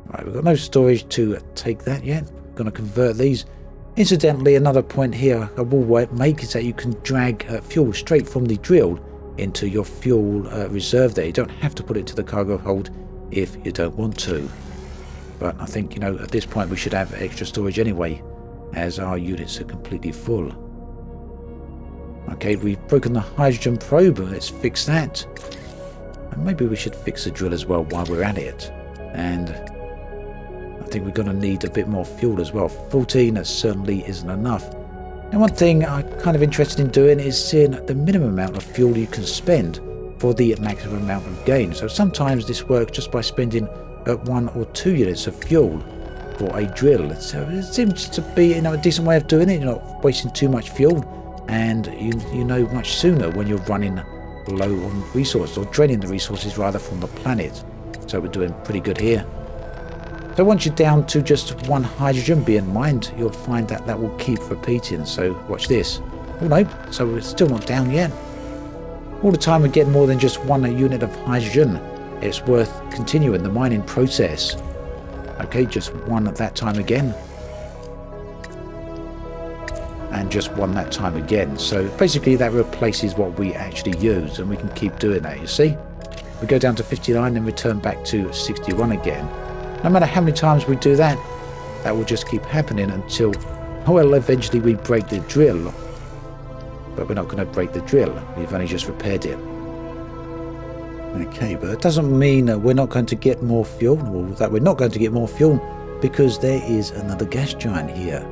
Speaker 1: Right, we've got no storage to take that yet. We're going to convert these. Incidentally, another point here I will make is that you can drag fuel straight from the drill into your fuel reserve there. You don't have to put it to the cargo hold if you don't want to. But I think, at this point we should have extra storage anyway, as our units are completely full. Okay, we've broken the hydrogen probe. Let's fix that. And maybe we should fix the drill as well while we're at it. And think we're going to need a bit more fuel as well. 14 certainly isn't enough. And one thing I'm kind of interested in doing is seeing the minimum amount of fuel you can spend for the maximum amount of gain. So sometimes this works just by spending 1 or 2 units of fuel for a drill. So it seems to be, a decent way of doing it. You're not wasting too much fuel, and you know much sooner when you're running low on resources, or draining the resources rather from the planet. So we're doing pretty good here. So once you're down to just 1 hydrogen being mined, you'll find that that will keep repeating. So watch this. Oh no, so we're still not down yet. All the time we get more than just 1 unit of hydrogen, it's worth continuing the mining process. Okay, just 1 at that time again. And just 1 that time again. So basically that replaces what we actually use, and we can keep doing that, you see. We go down to 59 and return back to 61 again. No matter how many times we do that, that will just keep happening until, well, eventually we break the drill. But we're not going to break the drill. We've only just repaired it. Okay, but it doesn't mean that we're not going to get more fuel, or that we're not going to get more fuel, because there is another gas giant here.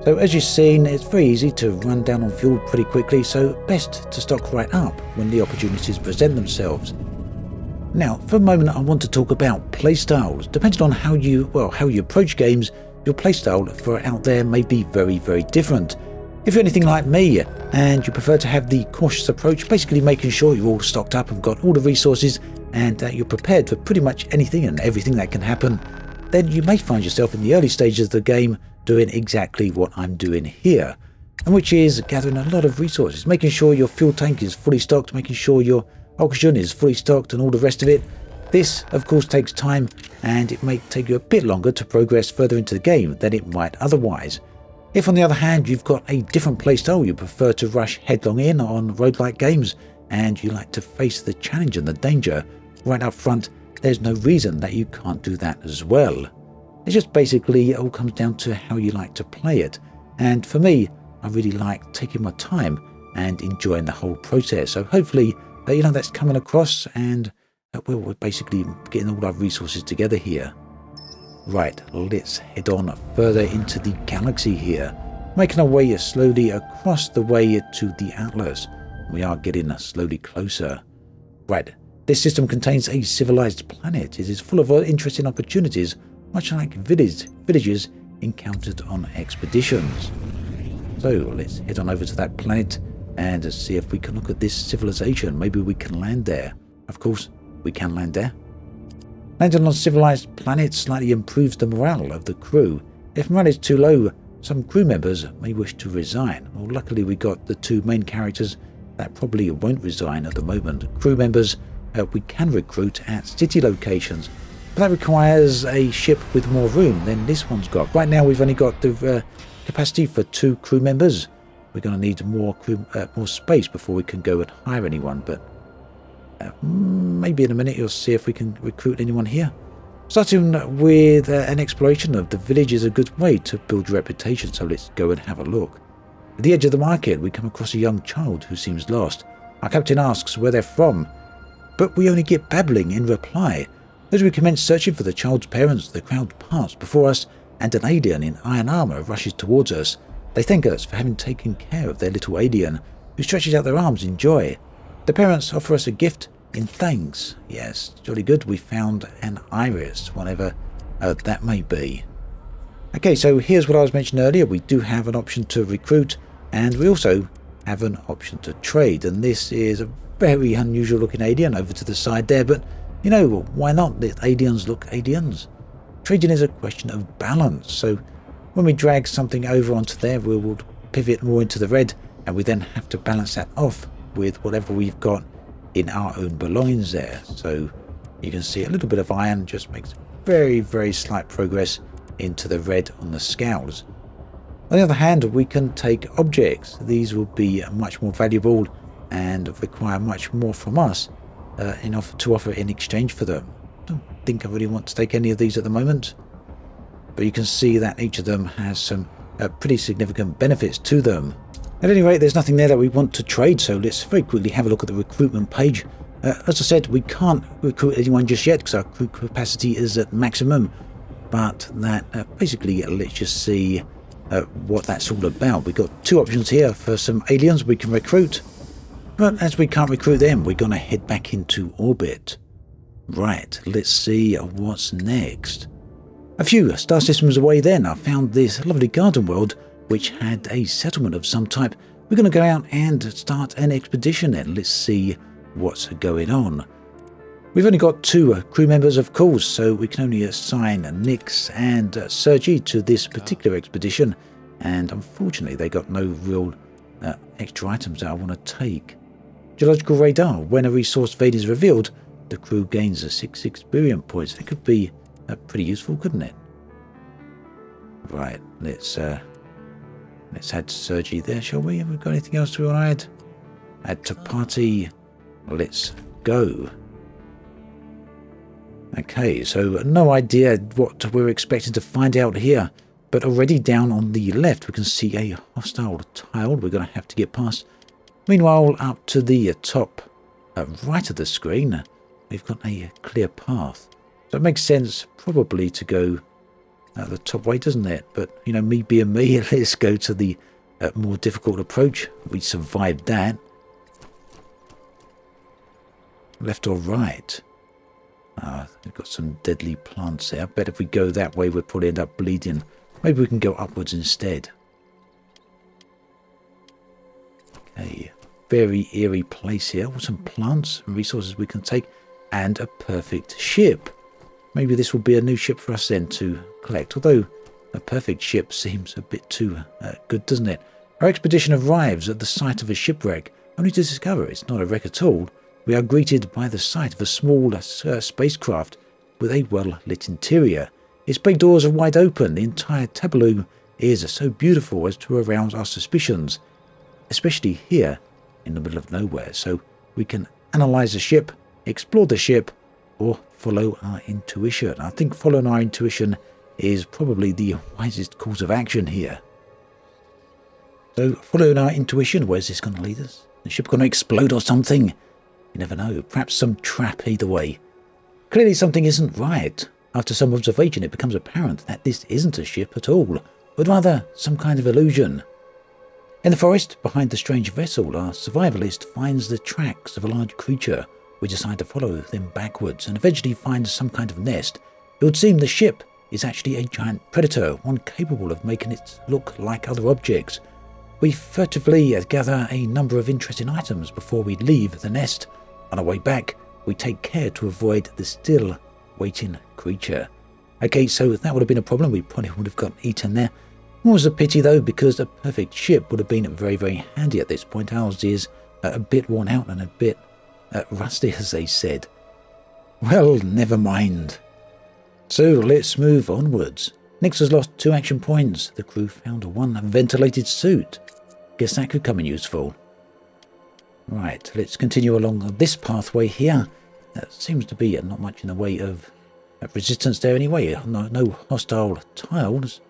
Speaker 1: So as you've seen, it's very easy to run down on fuel pretty quickly, so best to stock right up when the opportunities present themselves. Now, for a moment, I want to talk about playstyles. Depending on how you approach games, your playstyle for out there may be very, very different. If you're anything like me and you prefer to have the cautious approach, basically making sure you're all stocked up and got all the resources and that you're prepared for pretty much anything and everything that can happen, then you may find yourself in the early stages of the game doing exactly what I'm doing here, and which is gathering a lot of resources, making sure your fuel tank is fully stocked, making sure your oxygen is fully stocked and all the rest of it. This, of course, takes time, and it may take you a bit longer to progress further into the game than it might otherwise. If, on the other hand, you've got a different playstyle, you prefer to rush headlong in on roguelike games, and you like to face the challenge and the danger right up front, there's no reason that you can't do that as well. It's just basically, it all comes down to how you like to play it. And for me, I really like taking my time and enjoying the whole process. So hopefully, that's coming across, and we're basically getting all our resources together here. Right, let's head on further into the galaxy here, making our way slowly across the way to the Atlas. We are getting slowly closer. Right, this system contains a civilized planet. It is full of interesting opportunities, much like villages encountered on expeditions. So let's head on over to that planet and see if we can look at this civilization. Maybe we can land there. Of course, we can land there. Landing on a civilized planet slightly improves the morale of the crew. If morale is too low, some crew members may wish to resign. Well, luckily we got the 2 main characters that probably won't resign at the moment. Crew members we can recruit at city locations, but that requires a ship with more room than this one's got. Right now we've only got the capacity for 2 crew members. We're going to need more space before we can go and hire anyone, but maybe in a minute you'll see if we can recruit anyone here. Starting with an exploration of the village is a good way to build your reputation, so let's go and have a look. At the edge of the market, we come across a young child who seems lost. Our captain asks where they're from, but we only get babbling in reply. As we commence searching for the child's parents, the crowd parts before us, and an alien in iron armor rushes towards us. They thank us for having taken care of their little alien, who stretches out their arms in joy. The parents offer us a gift in thanks. Yes, jolly good, we found an iris, whatever that may be. Okay, so here's what I was mentioning earlier. We do have an option to recruit, and we also have an option to trade. And this is a very unusual looking alien over to the side there, but why not? Let aliens look aliens. Trading is a question of balance, so when we drag something over onto there, we will pivot more into the red, and we then have to balance that off with whatever we've got in our own belongings there. So you can see a little bit of iron just makes very, very slight progress into the red on the scales. On the other hand, we can take objects. These will be much more valuable and require much more from us to offer in exchange for them. I don't think I really want to take any of these at the moment, but you can see that each of them has some pretty significant benefits to them. At any rate, there's nothing there that we want to trade, so let's very quickly have a look at the recruitment page. As I said, we can't recruit anyone just yet because our crew capacity is at maximum. but that basically lets just see what that's all about. We've got two options here for some aliens we can recruit, but as we can't recruit them, we're going to head back into orbit. Right, let's see what's next. A few star systems away then, I found this lovely garden world which had a settlement of some type. We're going to go out and start an expedition then. Let's see what's going on. We've only got two crew members, of course, so we can only assign Nyx and Sergi to this particular expedition, and unfortunately they got no real extra items that I want to take. Geological radar. When a resource vein is revealed, the crew gains 6 experience points. That could be pretty useful, couldn't it? Right, let's add Sergi there, shall we? Have we got anything else we want to add? Add to party. Let's go. Okay, so no idea what we're expecting to find out here, but already down on the left we can see a hostile tile we're going to have to get past. Meanwhile, up to the top right of the screen, we've got a clear path. So it makes sense probably to go the top way, doesn't it? But, you know, me being me, let's go to the more difficult approach. We survived that. Left or right? We've got some deadly plants there. I bet if we go that way, we'll probably end up bleeding. Maybe we can go upwards instead. Okay, very eerie place here. With some plants and resources we can take, and a perfect ship. Maybe this will be a new ship for us then to collect. Although a perfect ship seems a bit too good, doesn't it? Our expedition arrives at the site of a shipwreck, only to discover it's not a wreck at all. We are greeted by the sight of a small spacecraft with a well-lit interior. Its bay doors are wide open. The entire tableau is so beautiful as to arouse our suspicions, especially here in the middle of nowhere. So we can analyze the ship, explore the ship, or follow our intuition. I think following our intuition is probably the wisest course of action here. So following our intuition, where's this going to lead us? The ship going to explode or something? You never know. Perhaps some trap either way. Clearly something isn't right. After some observation, it becomes apparent that this isn't a ship at all, but rather some kind of illusion. In the forest, behind the strange vessel, our survivalist finds the tracks of a large creature. We decide to follow them backwards and eventually find some kind of nest. It would seem the ship is actually a giant predator, one capable of making it look like other objects. We furtively gather a number of interesting items before we leave the nest. On our way back, we take care to avoid the still waiting creature. Okay, so that would have been a problem. We probably would have got eaten there. It was a pity though, because a perfect ship would have been very, very handy at this point. Ours is a bit worn out and a bit rusty, as they said. Well, never mind. So let's move onwards. Nyx has lost 2 action points. The crew found one ventilated suit. Guess that could come in useful. Right, let's continue along this pathway here. There seems to be not much in the way of resistance there anyway. No hostile tiles.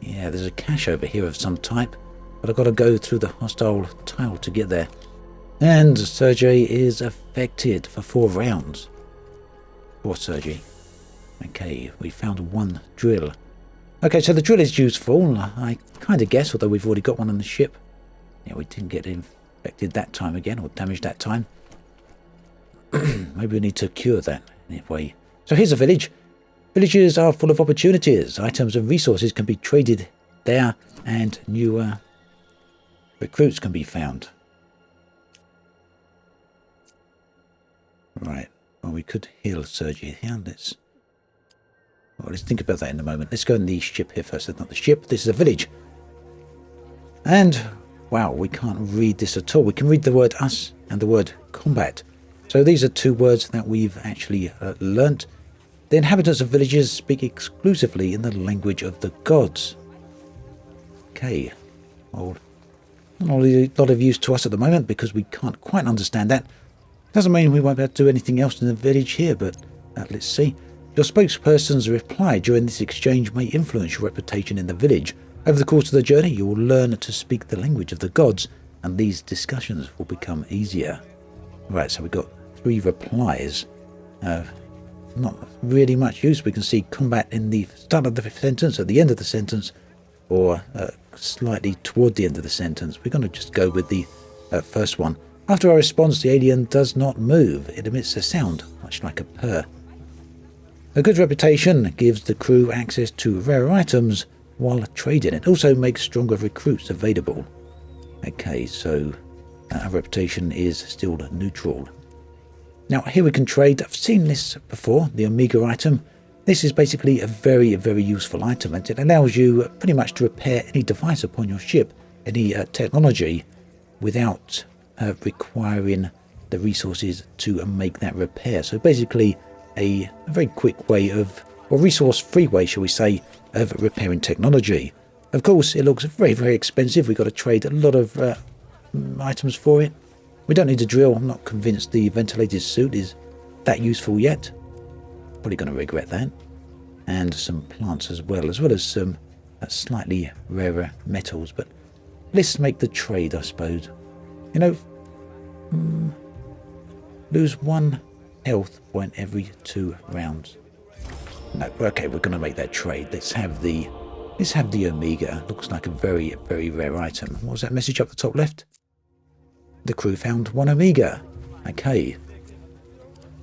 Speaker 1: Yeah, there's a cache over here of some type, but I've got to go through the hostile tile to get there. And Sergi is affected for 4 rounds. Poor Sergi. Okay, we found 1 drill. Okay, so the drill is useful. I kind of guess, although we've already got one on the ship. Yeah, we didn't get infected that time again, or damaged that time. Maybe we need to cure that anyway. So here's a village. Villages are full of opportunities. Items and resources can be traded there, and new recruits can be found. Right. Well, we could heal Sergi here. Let's think about that in a moment. Let's go in the ship here first. That's not the ship. This is a village. And, wow, we can't read this at all. We can read the word us and the word combat. So these are 2 words that we've actually learnt. The inhabitants of villages speak exclusively in the language of the gods. Okay. Well, not a lot of use to us at the moment because we can't quite understand that. Doesn't mean we won't be able to do anything else in the village here, but let's see. Your spokesperson's reply during this exchange may influence your reputation in the village. Over the course of the journey, you will learn to speak the language of the gods, and these discussions will become easier. Right, so we've got 3 replies. not really much use. We can see combat in the start of the sentence, at the end of the sentence, or slightly toward the end of the sentence. We're going to just go with the first one. After our response, the alien does not move. It emits a sound, much like a purr. A good reputation gives the crew access to rare items while trading. It also makes stronger recruits available. Okay, so our reputation is still neutral. Now here we can trade. I've seen this before, the Omega item. This is basically a very, very useful item, and it allows you pretty much to repair any device upon your ship, any technology, without requiring the resources to make that repair. So basically a very quick way of, or resource-free way, shall we say, of repairing technology. Of course, it looks very, very expensive. We've got to trade a lot of items for it. We don't need a drill. I'm not convinced the ventilated suit is that useful yet. Probably going to regret that. And some plants as well as some slightly rarer metals. But let's make the trade, I suppose. You know, lose 1 health point every 2 rounds. No, okay, we're going to make that trade. Let's have the Omega. Looks like a very, very rare item. What was that message up the top left? The crew found 1 Omega. Okay.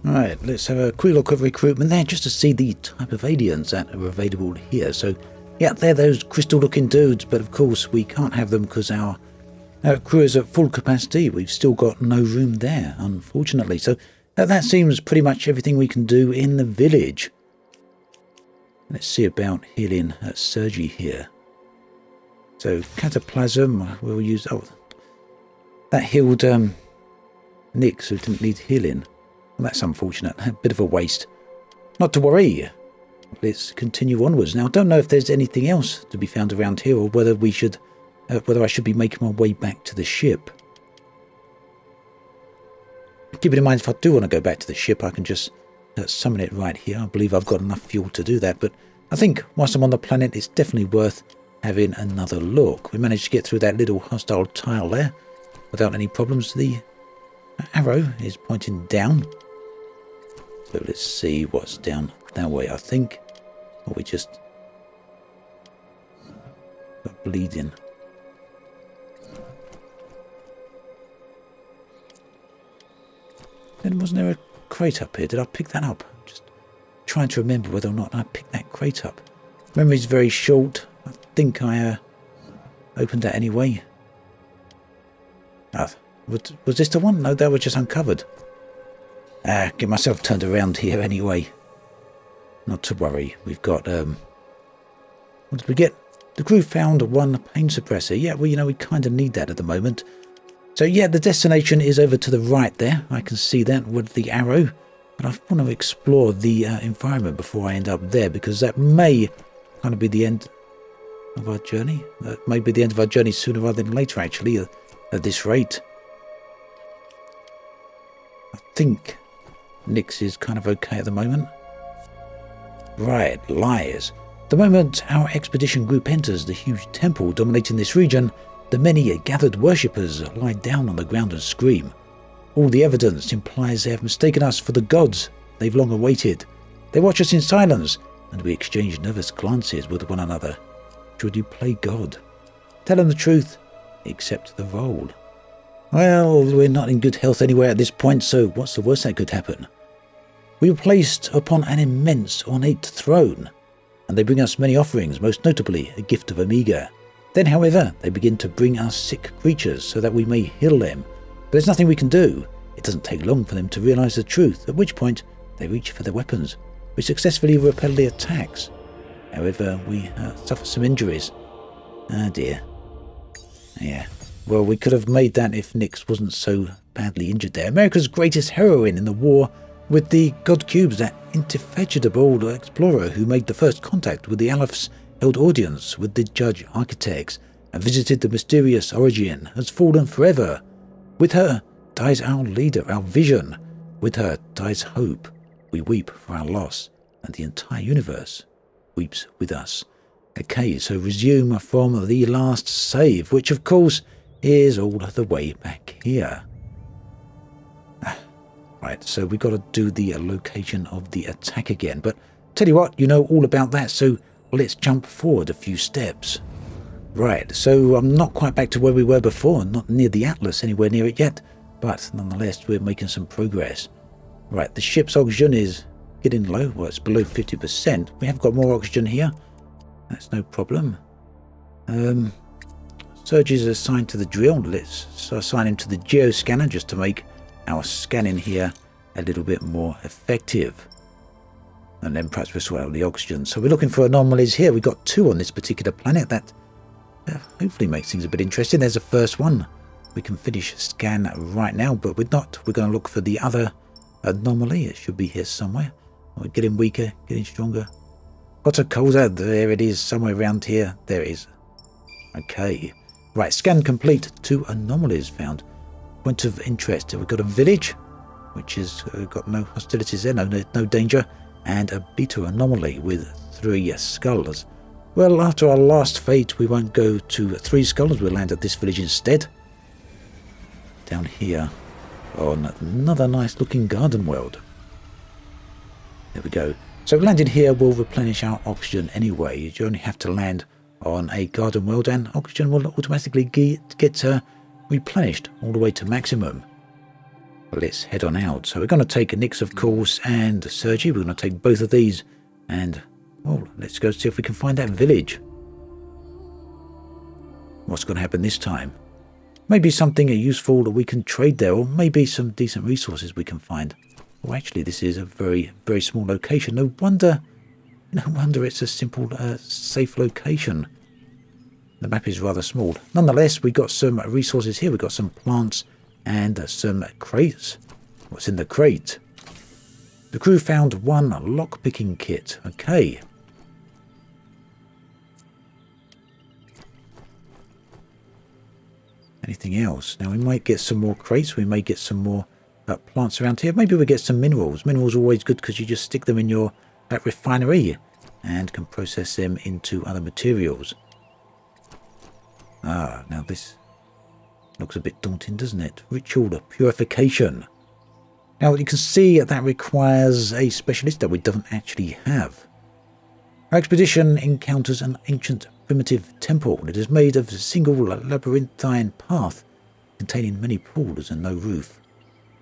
Speaker 1: Alright, let's have a quick look at recruitment there, just to see the type of aliens that are available here. So, yeah, they're those crystal-looking dudes, but of course we can't have them because our crew is at full capacity. We've still got no room there, unfortunately. So that seems pretty much everything we can do in the village. Let's see about healing Sergi here. So cataplasm, we'll use... Oh, that healed Nyx, who didn't need healing. Well, that's unfortunate. A bit of a waste. Not to worry. Let's continue onwards. Now, I don't know if there's anything else to be found around here, or whether we should... whether I should be making my way back to the ship. Keeping in mind, if I do want to go back to the ship, I can just summon it right here. I believe I've got enough fuel to do that, but I think whilst I'm on the planet, it's definitely worth having another look. We managed to get through that little hostile tile there without any problems. The arrow is pointing down, so let's see what's down that way. I think, or we just got bleeding. Then wasn't there a crate up here? Did I pick that up? Just trying to remember whether or not I picked that crate up. Memory's very short. I think I opened that anyway. Was this the one? No, that was just uncovered. Get myself turned around here anyway. Not to worry. We've got... what did we get? The crew found 1 pain suppressor. Yeah, well, you know, we kind of need that at the moment. So yeah, the destination is over to the right there. I can see that with the arrow. But I want to explore the environment before I end up there, because that may kind of be the end of our journey. May be the end of our journey sooner rather than later, actually, at this rate. I think Nyx is kind of okay at the moment. Right, lies. The moment our expedition group enters the huge temple dominating this region, the many gathered worshippers lie down on the ground and scream. All the evidence implies they have mistaken us for the gods they've long awaited. They watch us in silence, and we exchange nervous glances with one another. Should you play God? Tell them the truth, accept the role. Well, we're not in good health anywhere at this point, so what's the worst that could happen? We were placed upon an immense ornate throne, and they bring us many offerings, most notably a gift of Omega. Then, however, they begin to bring us sick creatures so that we may heal them. But there's nothing we can do. It doesn't take long for them to realize the truth, at which point they reach for their weapons. We successfully repel the attacks. However, we suffer some injuries. Ah dear. Yeah. Well, we could have made that if Nyx wasn't so badly injured there. America's greatest heroine in the war with the God Cubes, that indefatigable explorer who made the first contact with the Alephs, held audience with the judge architects, and visited the mysterious origin, has fallen forever. With her dies our leader, our vision. With her dies hope. We weep for our loss, and the entire universe weeps with us. Okay, so resume from the last save, which of course is all the way back here. Right, so we've got to do the location of the attack again. But tell you what, you know all about that, so let's jump forward a few steps. Right, so I'm not quite back to where we were before, not near the Atlas, anywhere near it yet, but nonetheless we're making some progress. Right, the ship's oxygen is getting low, well it's below 50%. We have got more oxygen here, that's no problem. Surge is assigned to the drill, let's assign him to the geoscanner just to make our scanning here a little bit more effective. And then perhaps we'll sort out the oxygen. So we're looking for anomalies here. We've got 2 on this particular planet. That hopefully makes things a bit interesting. There's the first one. We can finish scan right now, but we're not. We're going to look for the other anomaly. It should be here somewhere. We're getting weaker, getting stronger. Got a colder. There it is, somewhere around here. There it is. Okay. Right, scan complete. 2 anomalies found. Point of interest. We've got a village, which has got no hostilities there, no danger, and a beta anomaly with 3 skulls. Well, after our last fate, we won't go to 3 skulls. We'll land at this village instead. Down here on another nice looking garden world. There we go. So landing here will replenish our oxygen anyway. You only have to land on a garden world and oxygen will automatically get replenished all the way to maximum. Let's head on out. So we're going to take Nyx, of course, and Sergi. We're going to take both of these and, well, let's go see if we can find that village. What's going to happen this time? Maybe something useful that we can trade there, or maybe some decent resources we can find. Oh, actually, this is a very, very small location. No wonder it's a simple, safe location. The map is rather small. Nonetheless, we got some resources here. We got some plants and some crates. What's in the crate? The crew found 1 lockpicking kit. Okay. Anything else? Now we might get some more crates. We may get some more plants around here. Maybe we get some minerals. Minerals are always good because you just stick them in your refinery and can process them into other materials. Ah, now this looks a bit daunting, doesn't it? Ritual Purification. Now you can see that requires a specialist that we don't actually have. Our expedition encounters an ancient primitive temple. It is made of a single labyrinthine path containing many pools and no roof.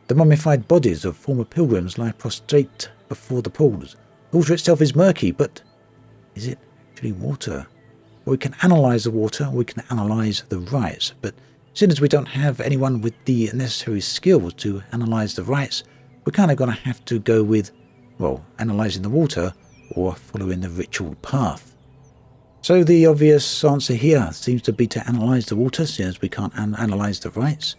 Speaker 1: The mummified bodies of former pilgrims lie prostrate before the pools. The water itself is murky, but is it actually water? Well, we can analyse the water, or we can analyse the rites, but since as we don't have anyone with the necessary skills to analyse the rites, we're kind of going to have to go with, well, analysing the water or following the ritual path. So the obvious answer here seems to be to analyse the water, since we can't analyse the rites.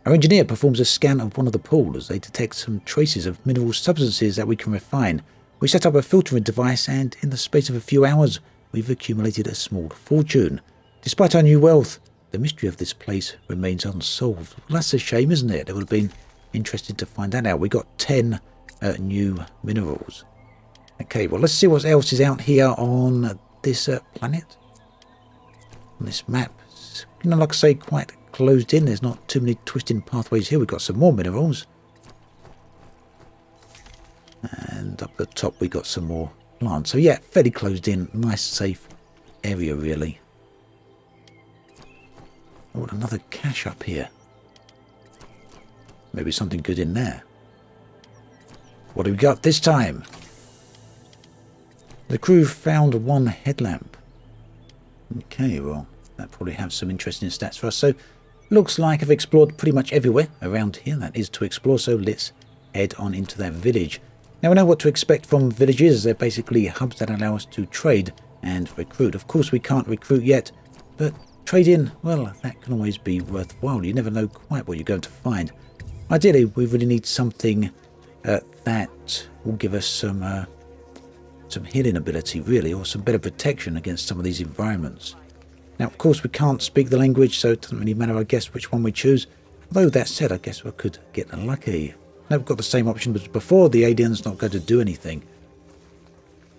Speaker 1: Our engineer performs a scan of one of the pools. They detect some traces of mineral substances that we can refine. We set up a filtering device, and in the space of a few hours, we've accumulated a small fortune. Despite our new wealth, the mystery of this place remains unsolved. Well, that's a shame, isn't it? It would have been interesting to find that out. We got 10 new minerals. Okay, well, let's see what else is out here on this planet. On this map, it's, like I say, quite closed in. There's not too many twisting pathways here. We've got some more minerals. And up the top, we got some more plants. So yeah, fairly closed in. Nice, safe area, really. Oh, another cache up here. Maybe something good in there. What do we got this time? The crew found 1 headlamp. Okay, well, that probably has some interesting stats for us. So, looks like I've explored pretty much everywhere around here. That is to explore, so let's head on into that village. Now, we know what to expect from villages. They're basically hubs that allow us to trade and recruit. Of course, we can't recruit yet, but trading, well, that can always be worthwhile. You never know quite what you're going to find. Ideally, we really need something that will give us some healing ability, really, or some better protection against some of these environments. Now, of course, we can't speak the language, so it doesn't really matter, I guess, which one we choose. Although, that said, I guess we could get lucky. Now, we've got the same option as before. The alien's not going to do anything.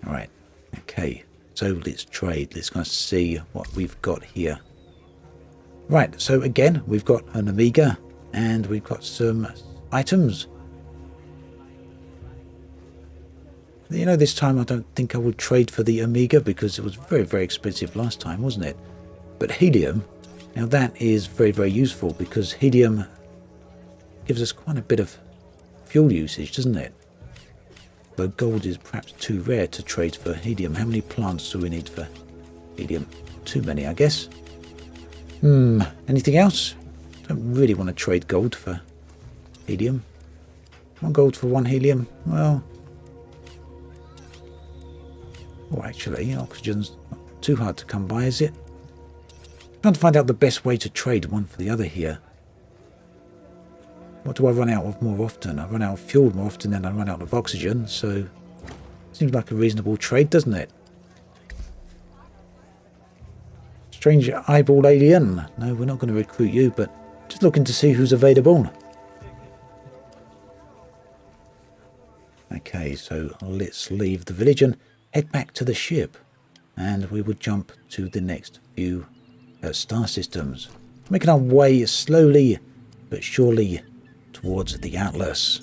Speaker 1: All right. Okay. So, let's trade. Let's kind of see what we've got here. Right. So, again, we've got an Amiga, and we've got some items. You know, this time I don't think I would trade for the Omega because it was very, very expensive last time, wasn't it? But helium, now that is very, very useful because helium gives us quite a bit of fuel usage, doesn't it? But gold is perhaps too rare to trade for helium. How many plants do we need for helium? Too many, I guess. Anything else? Don't really want to trade gold for helium. One gold for one helium? Well... Oh, actually, oxygen's not too hard to come by, is it? Trying to find out the best way to trade one for the other here. What do I run out of more often? I run out of fuel more often than I run out of oxygen, so... Seems like a reasonable trade, doesn't it? Strange eyeball alien. No, we're not going to recruit you, but just looking to see who's available. Okay, so let's leave the village and head back to the ship. And we would jump to the next few star systems. Making our way slowly but surely towards the Atlas.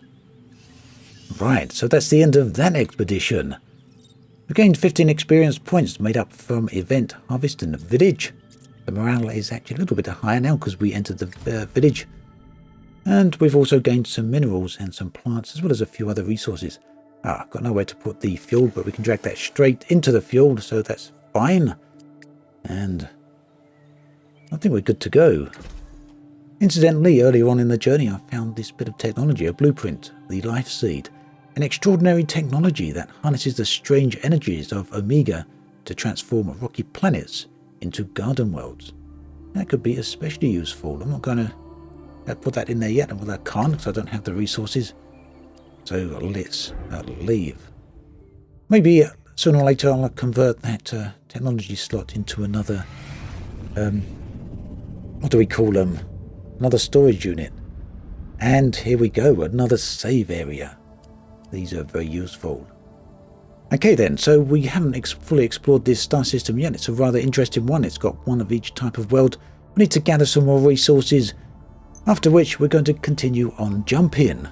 Speaker 1: Right, so that's the end of that expedition. We gained 15 experience points made up from event harvest in the village. The morale is actually a little bit higher now because we entered the village. And we've also gained some minerals and some plants as well as a few other resources. Got nowhere to put the fuel, but we can drag that straight into the fuel, so that's fine. And I think we're good to go. Incidentally, earlier on in the journey, I found this bit of technology, a blueprint, the Life Seed. An extraordinary technology that harnesses the strange energies of Omega to transform rocky planets into garden worlds. That could be especially useful. I'm not going to put that in there yet, well, I can't because I don't have the resources. So let's leave. Maybe sooner or later I'll convert that technology slot into another, what do we call them? Another storage unit. And here we go, another save area. These are very useful. Okay then, so we haven't fully explored this star system yet. It's a rather interesting one. It's got one of each type of world. We need to gather some more resources, after which we're going to continue on jumping.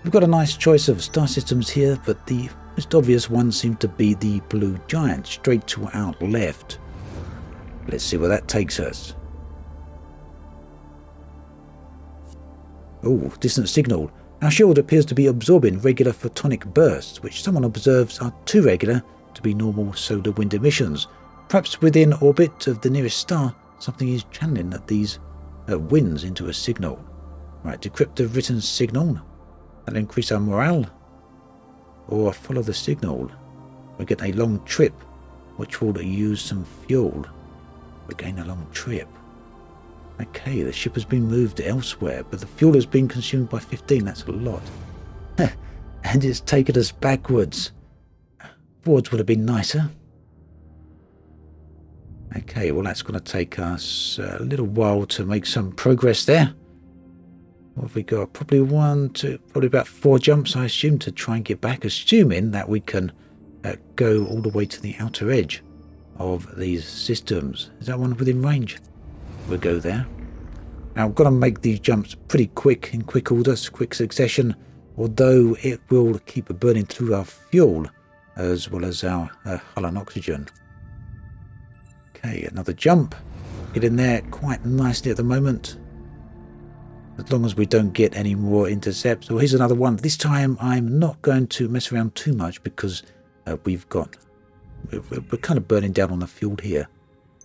Speaker 1: We've got a nice choice of star systems here, but the most obvious one seems to be the blue giant, straight to our left. Let's see where that takes us. Oh, distant signal. Our shield appears to be absorbing regular photonic bursts, which someone observes are too regular to be normal solar wind emissions. Perhaps within orbit of the nearest star, something is channeling these winds into a signal. Right, decrypt the written signal. That'll increase our morale. Or follow the signal. We get a long trip, which will use some fuel. We gain a long trip. Okay, the ship has been moved elsewhere, but the fuel has been consumed by 15. That's a lot. And it's taken us backwards. Forwards would have been nicer. Okay, well that's going to take us a little while to make some progress there. What have we got? Probably probably about 4 jumps, I assume, to try and get back, assuming that we can go all the way to the outer edge of these systems. Is that one within range? We'll go there. Now I've got to make these jumps pretty quick, in quick order, quick succession, although it will keep burning through our fuel as well as our hull and oxygen. Okay, another jump. Get in there quite nicely at the moment, as long as we don't get any more intercepts. Oh, here's another one. This time I'm not going to mess around too much because we're kind of burning down on the fuel here.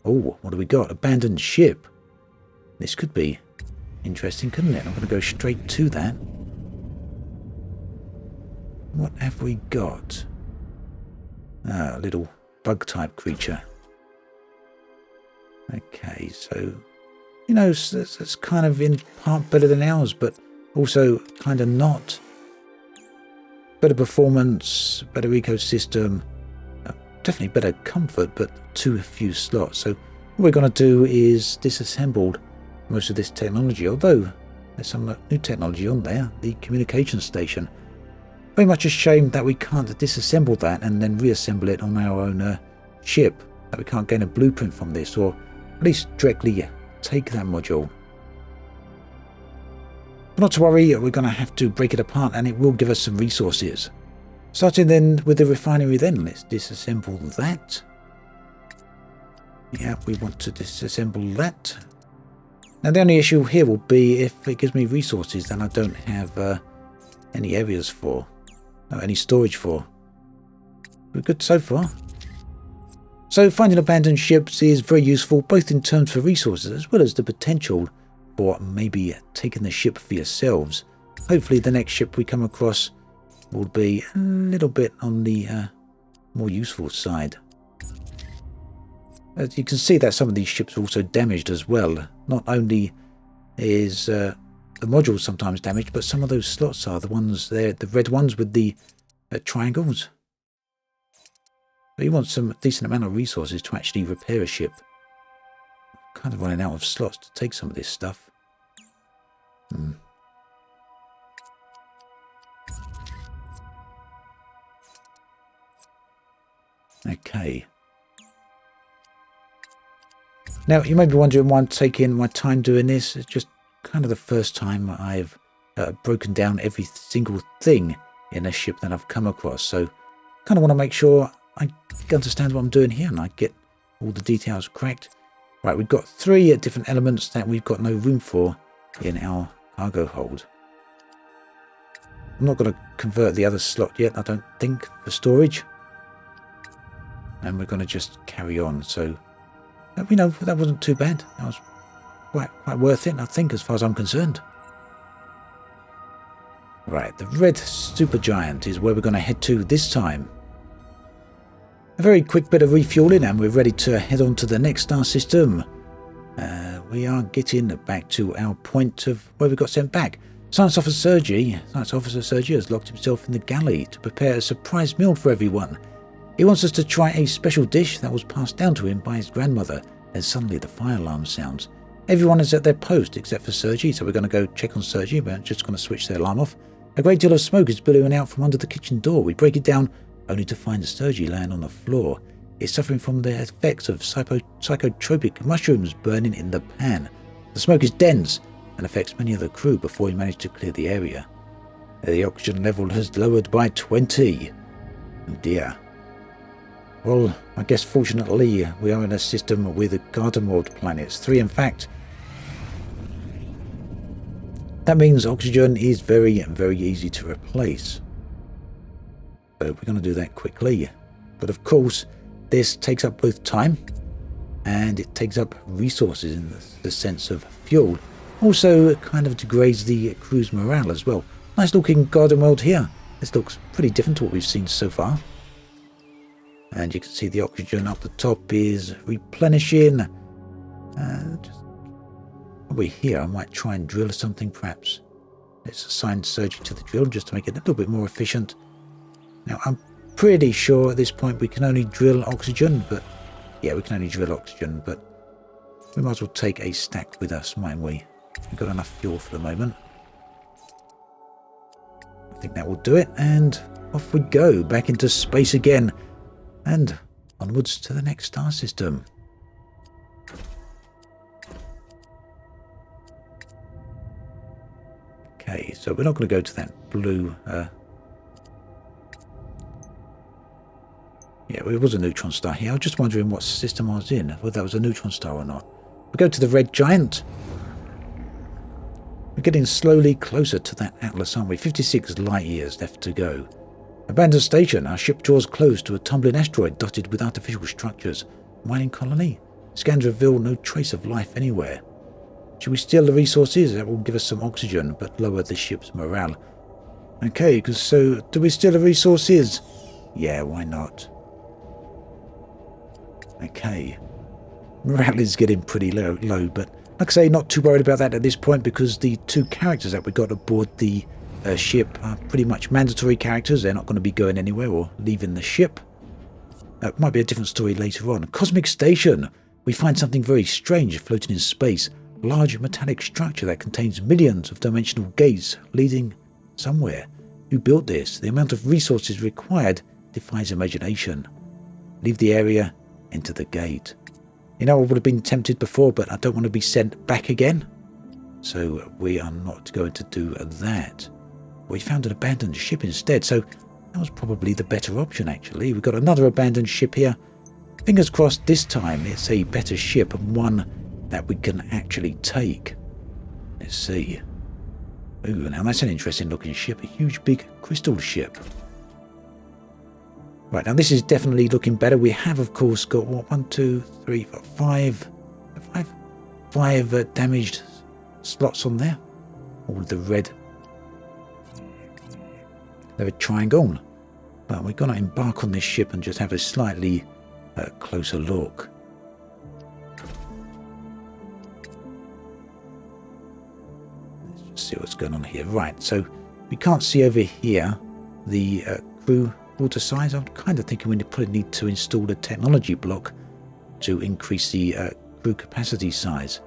Speaker 1: Oh, what do we got? Abandoned ship. This could be interesting, couldn't it? I'm going to go straight to that. What have we got? A little bug type creature. Okay, so, you know, it's kind of in part better than ours, but also kind of not. Better performance, better ecosystem, definitely better comfort, but too few slots. So what we're going to do is disassemble most of this technology, although there's some new technology on there, the communication station. Very much a shame that we can't disassemble that and then reassemble it on our own ship, that we can't gain a blueprint from this, or at least directly take that module. But not to worry, we're going to have to break it apart and it will give us some resources. Starting then with the refinery then, let's disassemble that. Yeah, we want to disassemble that. Now the only issue here will be if it gives me resources then I don't have any areas for, no, any storage for. We're good so far. So finding abandoned ships is very useful both in terms for resources as well as the potential for maybe taking the ship for yourselves. Hopefully the next ship we come across will be a little bit on the more useful side. As you can see that some of these ships are also damaged as well. Not only is the module sometimes damaged, but some of those slots are the ones there, the red ones with the triangles. So you want some decent amount of resources to actually repair a ship. I'm kind of running out of slots to take some of this stuff. Okay. Now, you may be wondering why I'm taking my time doing this. It's just kind of the first time I've broken down every single thing in a ship that I've come across. So, kind of want to make sure I understand what I'm doing here and I get all the details correct. Right, we've got 3 different elements that we've got no room for in our cargo hold. I'm not going to convert the other slot yet, I don't think, for storage. And we're going to just carry on. So, we know that wasn't too bad. That was quite worth it, I think, as far as I'm concerned. Right, the red supergiant is where we're going to head to this time. A very quick bit of refueling and we're ready to head on to the next star system. We are getting back to our point of where we got sent back. Science Officer Sergi has locked himself in the galley to prepare a surprise meal for everyone. He wants us to try a special dish that was passed down to him by his grandmother, as suddenly the fire alarm sounds. Everyone is at their post except for Sergi, so we're going to go check on Sergi. We're just going to switch the alarm off. A great deal of smoke is billowing out from under the kitchen door. We break it down, only to find Sergi laying on the floor. He's suffering from the effects of psychotropic mushrooms burning in the pan. The smoke is dense and affects many of the crew before he managed to clear the area. The oxygen level has lowered by 20. Oh dear. Well, I guess fortunately we are in a system with Garden-World planets, 3 in fact. That means oxygen is very, very easy to replace. So we're going to do that quickly. But of course, this takes up both time and it takes up resources in the sense of fuel. Also, it kind of degrades the crew's morale as well. Nice looking Garden-World here. This looks pretty different to what we've seen so far. And you can see the oxygen up the top is replenishing. Just probably here I might try and drill something perhaps. Let's assign Sergi to the drill just to make it a little bit more efficient. Now I'm pretty sure at this point we can only drill oxygen, but yeah, we can only drill oxygen, but we might as well take a stack with us, mightn't we? We've got enough fuel for the moment. I think that will do it, and off we go, back into space again. And onwards to the next star system. Okay, so we're not going to go to that blue... yeah, it was a neutron star here. I was just wondering what system I was in, whether that was a neutron star or not. We go to the red giant. We're getting slowly closer to that Atlas, aren't we? 56 light years left to go. Abandoned station. Our ship draws close to a tumbling asteroid dotted with artificial structures. Mining colony. Scans reveal no trace of life anywhere. Should we steal the resources? That will give us some oxygen, but lower the ship's morale. Okay, so do we steal the resources? Yeah, why not? Okay. Morale is getting pretty low, but like I say, not too worried about that at this point because the 2 characters that we got aboard the ship are pretty much mandatory characters. They're not going to be going anywhere or leaving the ship. It might be a different story later on. Cosmic station. We find something very strange floating in space. A large metallic structure that contains millions of dimensional gates leading somewhere. Who built this? The amount of resources required defies imagination. Leave the area, enter the gate. You know, I would have been tempted before, but I don't want to be sent back again. So we are not going to do that. We found an abandoned ship instead, so That was probably the better option, actually. We've got another abandoned ship here. Fingers crossed this time it's a better ship and one that we can actually take. Let's see. Ooh, now that's an interesting looking ship. A huge big crystal ship. Right, now this is definitely looking better. We have, of course, got what, 1, 2, 3, 4, 5 damaged slots on there. All the red. They're a triangle. But we're going to embark on this ship and just have a slightly closer look. Let's just see what's going on here. Right, so we can't see over here the crew water size. I'm kind of thinking we probably need to install a technology block to increase the crew capacity size.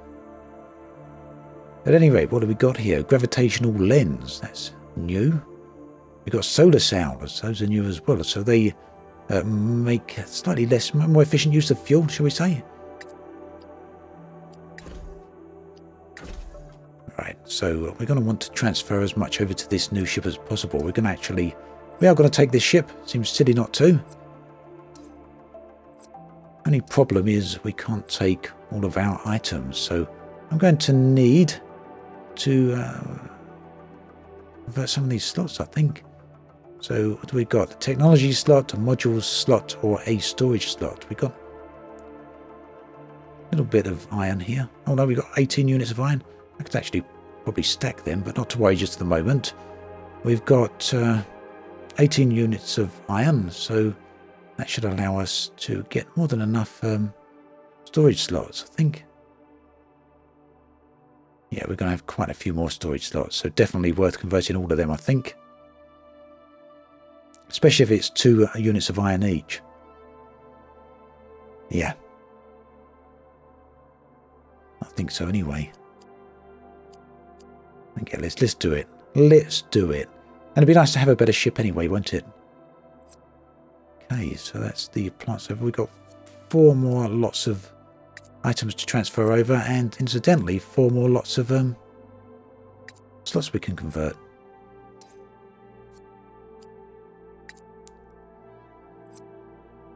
Speaker 1: At any rate, what have we got here? Gravitational lens. That's new. We've got solar cells. Those are new as well. So they make slightly less, more efficient use of fuel, shall we say? Right. So we're going to want to transfer as much over to this new ship as possible. We are going to take this ship. Seems silly not to. Only problem is we can't take all of our items. So I'm going to need to convert some of these slots, I think. So what do we got? A technology slot, a module slot, or a storage slot? We got a little bit of iron here. Oh no, we got 18 units of iron. I could actually probably stack them, but not to worry just at the moment. We've got 18 units of iron, so that should allow us to get more than enough storage slots, I think. Yeah, we're going to have quite a few more storage slots, so definitely worth converting all of them, I think. Especially if it's 2 units of iron each. Yeah. I think so anyway. Okay, let's do it. Let's do it. And it'd be nice to have a better ship anyway, won't it? Okay, so that's the plant. So we've got 4 more lots of items to transfer over, and incidentally 4 more lots of slots we can convert.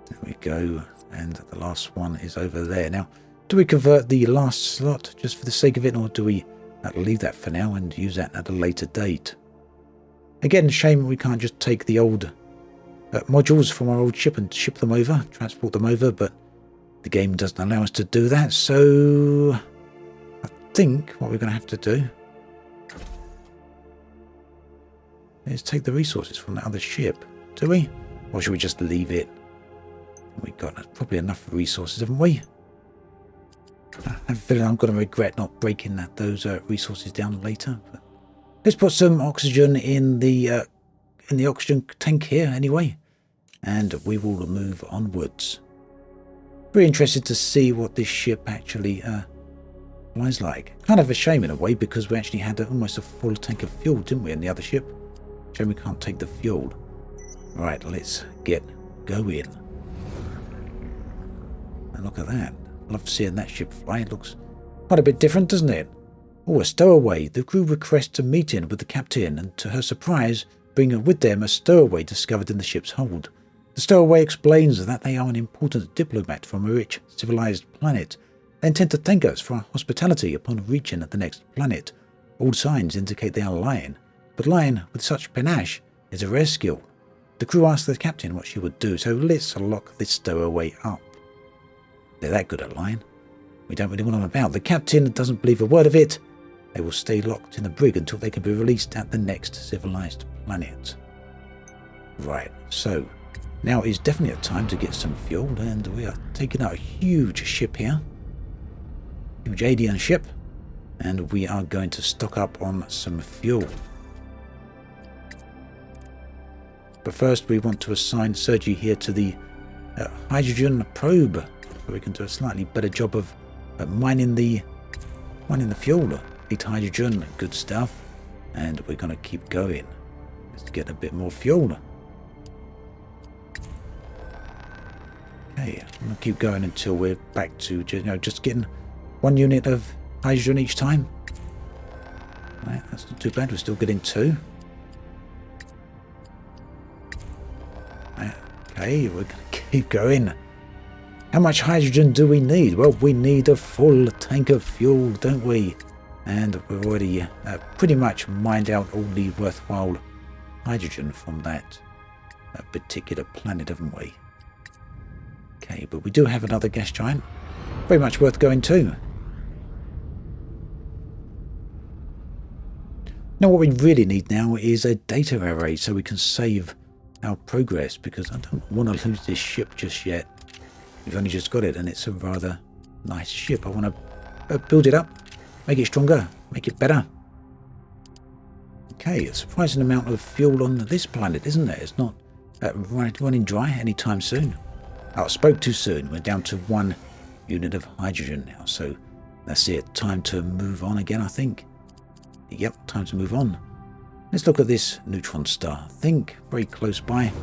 Speaker 1: There we go, and the last one is over there. Now, do we convert the last slot just for the sake of it, or do we leave that for now and use that at a later date? Again, shame we can't just take the old modules from our old ship and ship them over, transport them over, but the game doesn't allow us to do that, so I think what we're going to have to do is take the resources from that other ship, do we? Or should we just leave it? We've got probably enough resources, haven't we? I have a feeling I'm going to regret not breaking those resources down later. But let's put some oxygen in the oxygen tank here anyway, and we will move onwards. Very interested to see what this ship actually flies like. Kind of a shame in a way, because we actually had almost a full tank of fuel, didn't we, in the other ship? Shame we can't take the fuel. Right, let's get going. And look at that. Love seeing that ship fly. It looks quite a bit different, doesn't it? Oh, a stowaway. The crew requests a meeting with the captain, and to her surprise, bring with them a stowaway discovered in the ship's hold. The stowaway explains that they are an important diplomat from a rich, civilized planet. They intend to thank us for our hospitality upon reaching the next planet. All signs indicate they are lying, but lying with such panache is a rare skill. The crew asked the captain what she would do, so let's lock this stowaway up. They're that good at lying. We don't really want them about. The captain doesn't believe a word of it. They will stay locked in the brig until they can be released at the next civilized planet. Right, so now is definitely a time to get some fuel, and we are taking out a huge ship here. Huge alien ship. And we are going to stock up on some fuel. But first we want to assign Sergi here to the hydrogen probe, so we can do a slightly better job of mining the fuel. Eat hydrogen, good stuff. And we're going to keep going. Let's get a bit more fuel. Okay, I'm going to keep going until we're back to just getting 1 unit of hydrogen each time. Right, that's not too bad. We're still getting 2. Okay, we're going to keep going. How much hydrogen do we need? Well, we need a full tank of fuel, don't we? And we've already pretty much mined out all the worthwhile hydrogen from that particular planet, haven't we? Okay, but we do have another gas giant. Very much worth going to. Now what we really need now is a data array so we can save our progress, because I don't want to lose this ship just yet. We've only just got it and it's a rather nice ship. I want to build it up, make it stronger, make it better. Okay, a surprising amount of fuel on this planet, isn't there? It's not running dry anytime soon. Oh, I spoke too soon. We're down to 1 unit of hydrogen now, so that's it. Time to move on again, I think. Yep, time to move on. Let's look at this Neutron Star. I think very close by.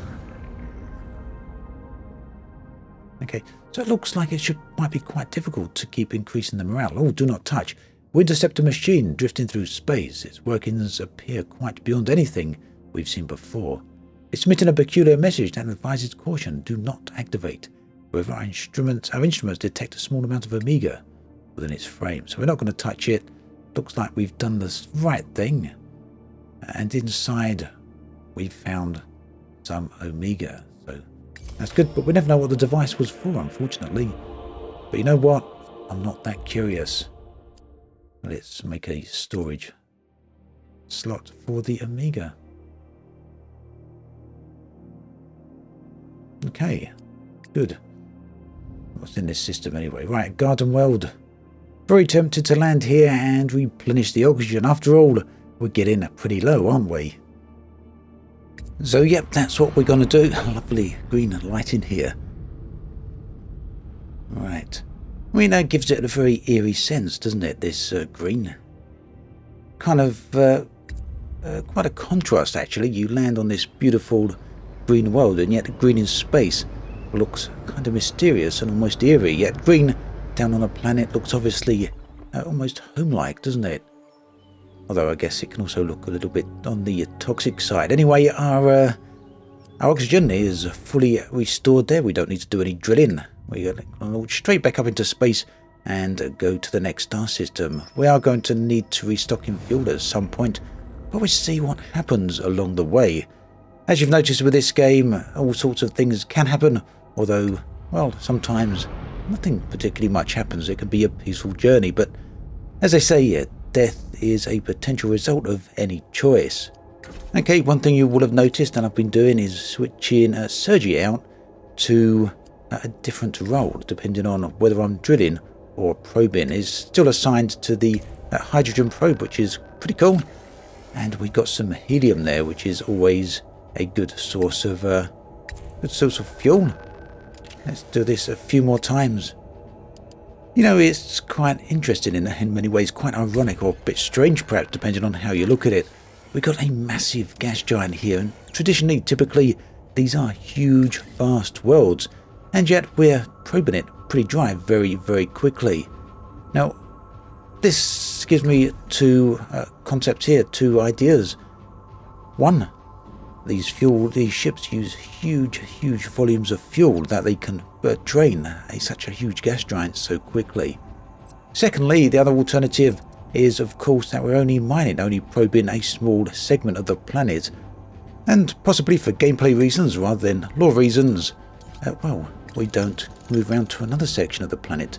Speaker 1: Okay, so it looks like it might be quite difficult to keep increasing the morale. Oh, do not touch. We intercept a machine drifting through space. Its workings appear quite beyond anything we've seen before. It's emitting a peculiar message that advises caution. Do not activate. However, our instruments detect a small amount of Omega within its frame, so we're not going to touch it. Looks like we've done the right thing. And inside, we've found some Omega. So that's good, but we never know what the device was for, unfortunately. But you know what? I'm not that curious. Let's make a storage slot for the Omega. Okay, good. What's in this system anyway? Right, garden world. Very tempted to land here and replenish the oxygen. After all, we're getting pretty low, aren't we? So, yep, that's what we're going to do. Lovely green light in here. Right. I mean, that gives it a very eerie sense, doesn't it, this green? Kind of quite a contrast, actually. You land on this beautiful green world, and yet green in space looks kind of mysterious and almost eerie. Yet green down on a planet looks obviously almost home-like, doesn't it? Although I guess it can also look a little bit on the toxic side. Anyway, our oxygen is fully restored there. We don't need to do any drilling. We're going to launch straight back up into space and go to the next star system. We are going to need to restock in fuel at some point, but we'll see what happens along the way. As you've noticed with this game, all sorts of things can happen, although, well, sometimes nothing particularly much happens. It can be a peaceful journey, but as they say, death is a potential result of any choice. Okay, one thing you will have noticed, and I've been doing, is switching Sergi out to a different role, depending on whether I'm drilling or probing. Is still assigned to the hydrogen probe, which is pretty cool. And we got some helium there, which is always a good source of fuel. Let's do this a few more times. You know, it's quite interesting in many ways, quite ironic or a bit strange perhaps, depending on how you look at it. We've got a massive gas giant here, and traditionally, typically, these are huge, vast worlds, and yet we're probing it pretty dry very, very quickly. Now, this gives me two concepts here, two ideas. One, these ships use huge volumes of fuel that they can drain such a huge gas giant so quickly. Secondly, the other alternative is, of course, that we're only probing a small segment of the planet, and possibly for gameplay reasons rather than lore reasons, we don't move around to another section of the planet.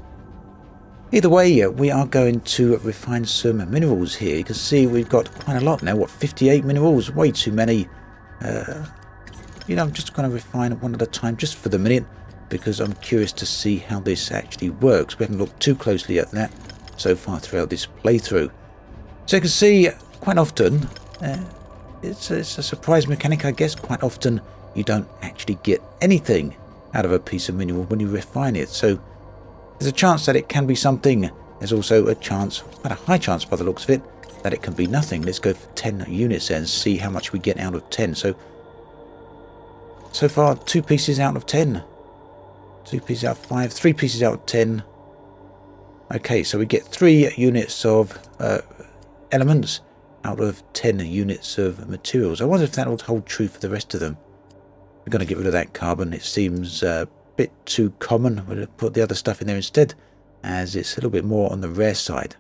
Speaker 1: Either way, we are going to refine some minerals here. You can see we've got quite a lot now. 58 minerals? Way too many. I'm just going to refine it one at a time just for the minute, because I'm curious to see how this actually works. We haven't looked too closely at that so far throughout this playthrough. So you can see quite often, it's a surprise mechanic, I guess. Quite often you don't actually get anything out of a piece of mineral when you refine it. So there's a chance that it can be something. There's also a chance, quite a high chance by the looks of it, that it can be nothing. Let's go for 10 units and see how much we get out of 10. So far, 2 pieces out of 10. 2 pieces out of 5. 3 pieces out of 10. Okay, so we get 3 units of elements out of 10 units of materials. I wonder if that will hold true for the rest of them. We're going to get rid of that carbon. It seems a bit too common. We'll put the other stuff in there instead, as it's a little bit more on the rare side.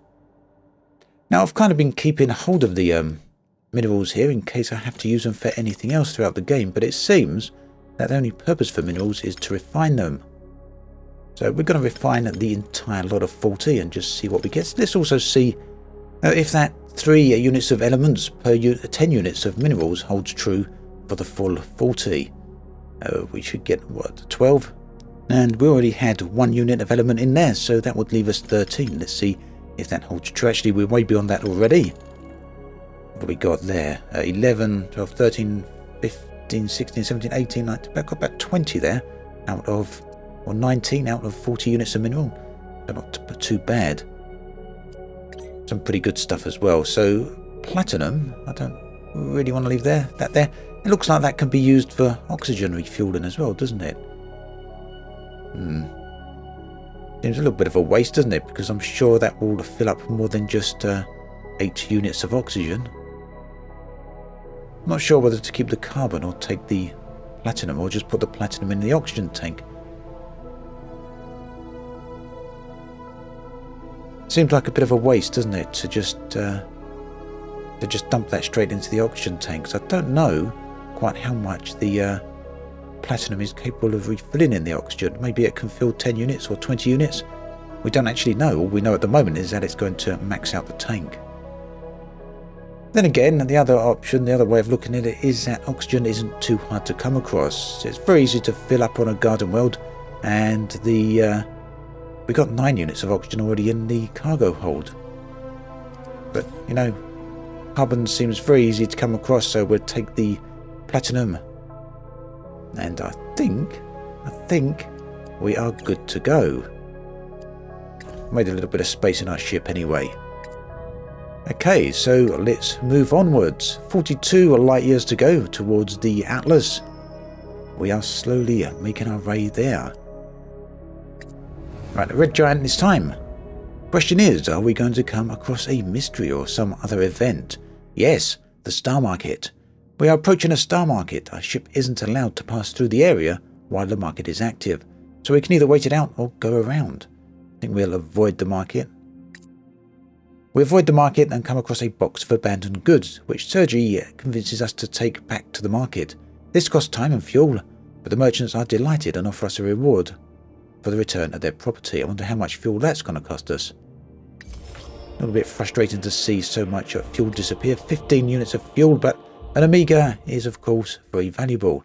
Speaker 1: Now, I've kind of been keeping hold of the minerals here in case I have to use them for anything else throughout the game, but it seems that the only purpose for minerals is to refine them. So we're going to refine the entire lot of 40 and just see what we get. Let's also see if that 3 units of elements per 10 units of minerals holds true for the full 40. We should get, what, 12? And we already had 1 unit of element in there, so that would leave us 13. Let's see if that holds true. Actually, we're way beyond that already. What we got there? 11, 12, 13, 15, 16, 17, 18, 19, got about 20 there out of, or 19 out of 40 units of mineral. So not too bad. Some pretty good stuff as well. So platinum, I don't really want to leave that there. It looks like that can be used for oxygen refueling as well, doesn't it? Seems a little bit of a waste, doesn't it? Because I'm sure that will fill up more than just 8 units of oxygen. I'm not sure whether to keep the carbon or take the platinum, or just put the platinum in the oxygen tank. Seems like a bit of a waste, doesn't it, to just dump that straight into the oxygen tanks. I don't know quite how much the platinum is capable of refilling in the oxygen. Maybe it can fill 10 units or 20 units. We don't actually know. All we know at the moment is that it's going to max out the tank. Then again, the other option, the other way of looking at it, is that oxygen isn't too hard to come across. It's very easy to fill up on a garden world, and we got 9 units of oxygen already in the cargo hold. But, you know, carbon seems very easy to come across, so we'll take the platinum. And I think we are good to go. Made a little bit of space in our ship anyway. Okay, so let's move onwards. 42 light years to go towards the Atlas. We are slowly making our way there. Right, the red giant this time. Question is, are we going to come across a mystery or some other event? Yes, the star market. We are approaching a star market. Our ship isn't allowed to pass through the area while the market is active, so we can either wait it out or go around. I think we'll avoid the market. We avoid the market and come across a box of abandoned goods, which Sergi convinces us to take back to the market. This costs time and fuel, but the merchants are delighted and offer us a reward for the return of their property. I wonder how much fuel that's going to cost us. A little bit frustrating to see so much fuel disappear. 15 units of fuel, but an Amiga is, of course, very valuable.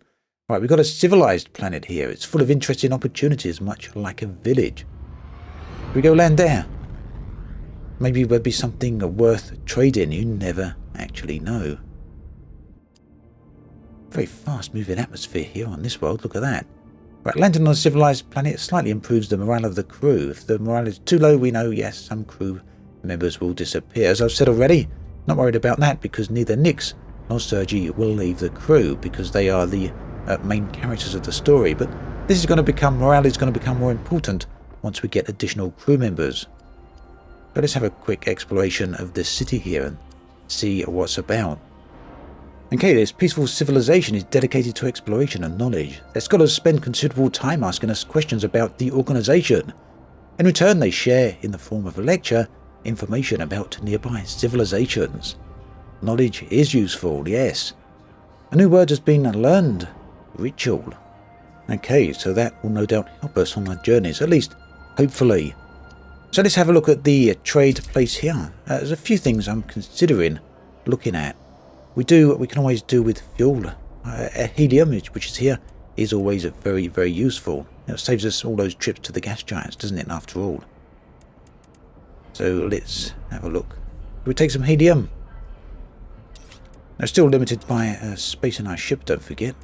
Speaker 1: Right, we've got a civilized planet here. It's full of interesting opportunities, much like a village. We go land there. Maybe there'll be something worth trading. You never actually know. Very fast-moving atmosphere here on this world. Look at that. Right, landing on a civilized planet slightly improves the morale of the crew. If the morale is too low, we know, yes, some crew members will disappear. As I've said already, not worried about that because neither Nyx nor Sergi will leave the crew because they are the main characters of the story. But this is going to become, morale is going to become more important once we get additional crew members. So let's have a quick exploration of the city here and see what's about. Okay, this peaceful civilization is dedicated to exploration and knowledge. Their scholars spend considerable time asking us questions about the organization. In return, they share, in the form of a lecture, information about nearby civilizations. Knowledge is useful, yes. A new word has been learned. Ritual. Okay, so that will no doubt help us on our journeys, at least, hopefully. So let's have a look at the trade place here. There's a few things I'm considering looking at. We can always do with fuel. Helium, which is here, is always very, very useful. It saves us all those trips to the gas giants, doesn't it, after all? So let's have a look. We take some helium. Now, still limited by space in our ship, don't forget.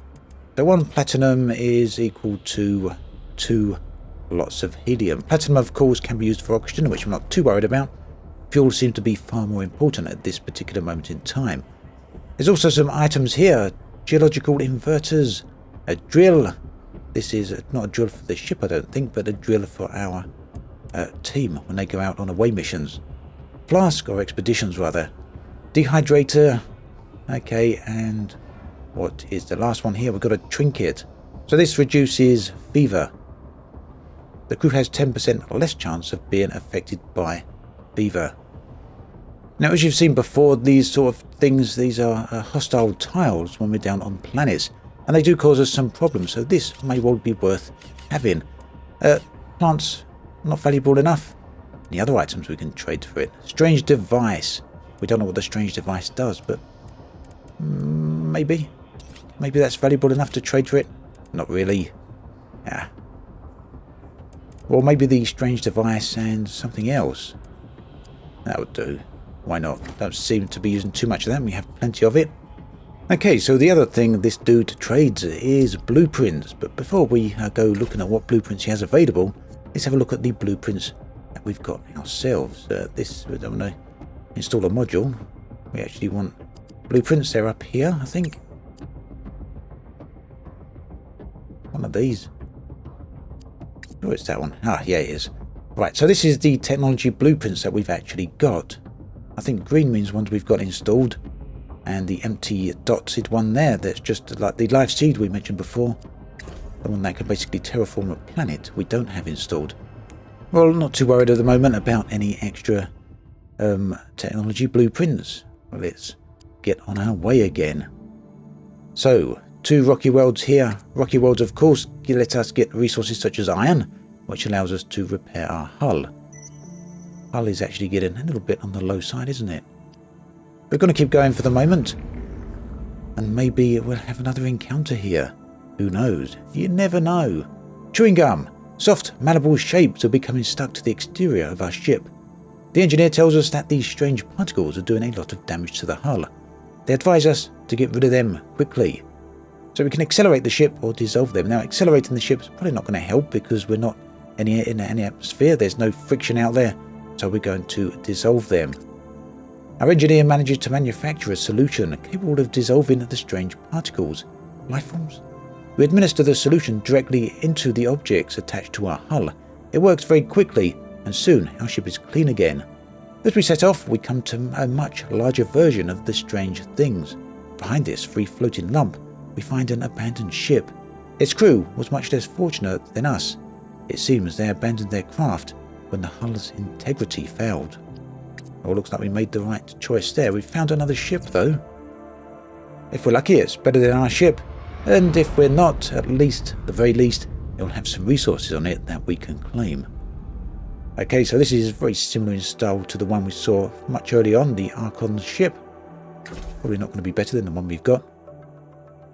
Speaker 1: So 1 platinum is equal to 2 lots of helium. Platinum, of course, can be used for oxygen, which I'm not too worried about. Fuel seems to be far more important at this particular moment in time. There's also some items here. Geological inverters. A drill. This is not a drill for the ship, I don't think, but a drill for our team when they go out on away missions. Flask, or expeditions rather. Dehydrator. Okay, and what is the last one here? We've got a trinket. So this reduces fever. The crew has 10% less chance of being affected by fever. Now, as you've seen before, these sort of things, these are hostile tiles when we're down on planets, and they do cause us some problems, so this may well be worth having. Plants, not valuable enough. Any other items we can trade for it? Strange device. We don't know what the strange device does, but maybe that's valuable enough to trade for it. Not really. Yeah. Or maybe the strange device and something else. That would do. Why not? Don't seem to be using too much of that. We have plenty of it. Okay, so the other thing this dude trades is blueprints. But before we go looking at what blueprints he has available, let's have a look at the blueprints that we've got ourselves. We don't want to install a module. We actually want blueprints. They're up here, I think. One of these. Oh, it's that one. Ah, yeah, it is. Right, so this is the technology blueprints that we've actually got. I think green means ones we've got installed, and the empty dotted one there, that's just like the life seed we mentioned before, the one that can basically terraform a planet, we don't have installed. Well, not too worried at the moment about any extra technology blueprints. Well, let's get on our way again. So, 2 rocky worlds here. Rocky worlds, of course, let us get resources such as iron, which allows us to repair our hull. Hull is actually getting a little bit on the low side, isn't it? We're going to keep going for the moment. And maybe we'll have another encounter here. Who knows? You never know. Chewing gum. Soft, malleable shapes are becoming stuck to the exterior of our ship. The engineer tells us that these strange particles are doing a lot of damage to the hull. They advise us to get rid of them quickly, so we can accelerate the ship or dissolve them. Now, accelerating the ship is probably not going to help because we're not in any atmosphere. There's no friction out there, so we're going to dissolve them. Our engineer manages to manufacture a solution capable of dissolving the strange particles. Lifeforms? We administer the solution directly into the objects attached to our hull. It works very quickly, and soon our ship is clean again. As we set off, we come to a much larger version of the strange things. Behind this free-floating lump, we find an abandoned ship. Its crew was much less fortunate than us. It seems they abandoned their craft when the hull's integrity failed. Oh, looks like we made the right choice there. We've found another ship, though. If we're lucky, it's better than our ship. And if we're not, at the very least, it will have some resources on it that we can claim. Okay, so this is very similar in style to the one we saw much earlier on, the Archon ship. Probably not going to be better than the one we've got.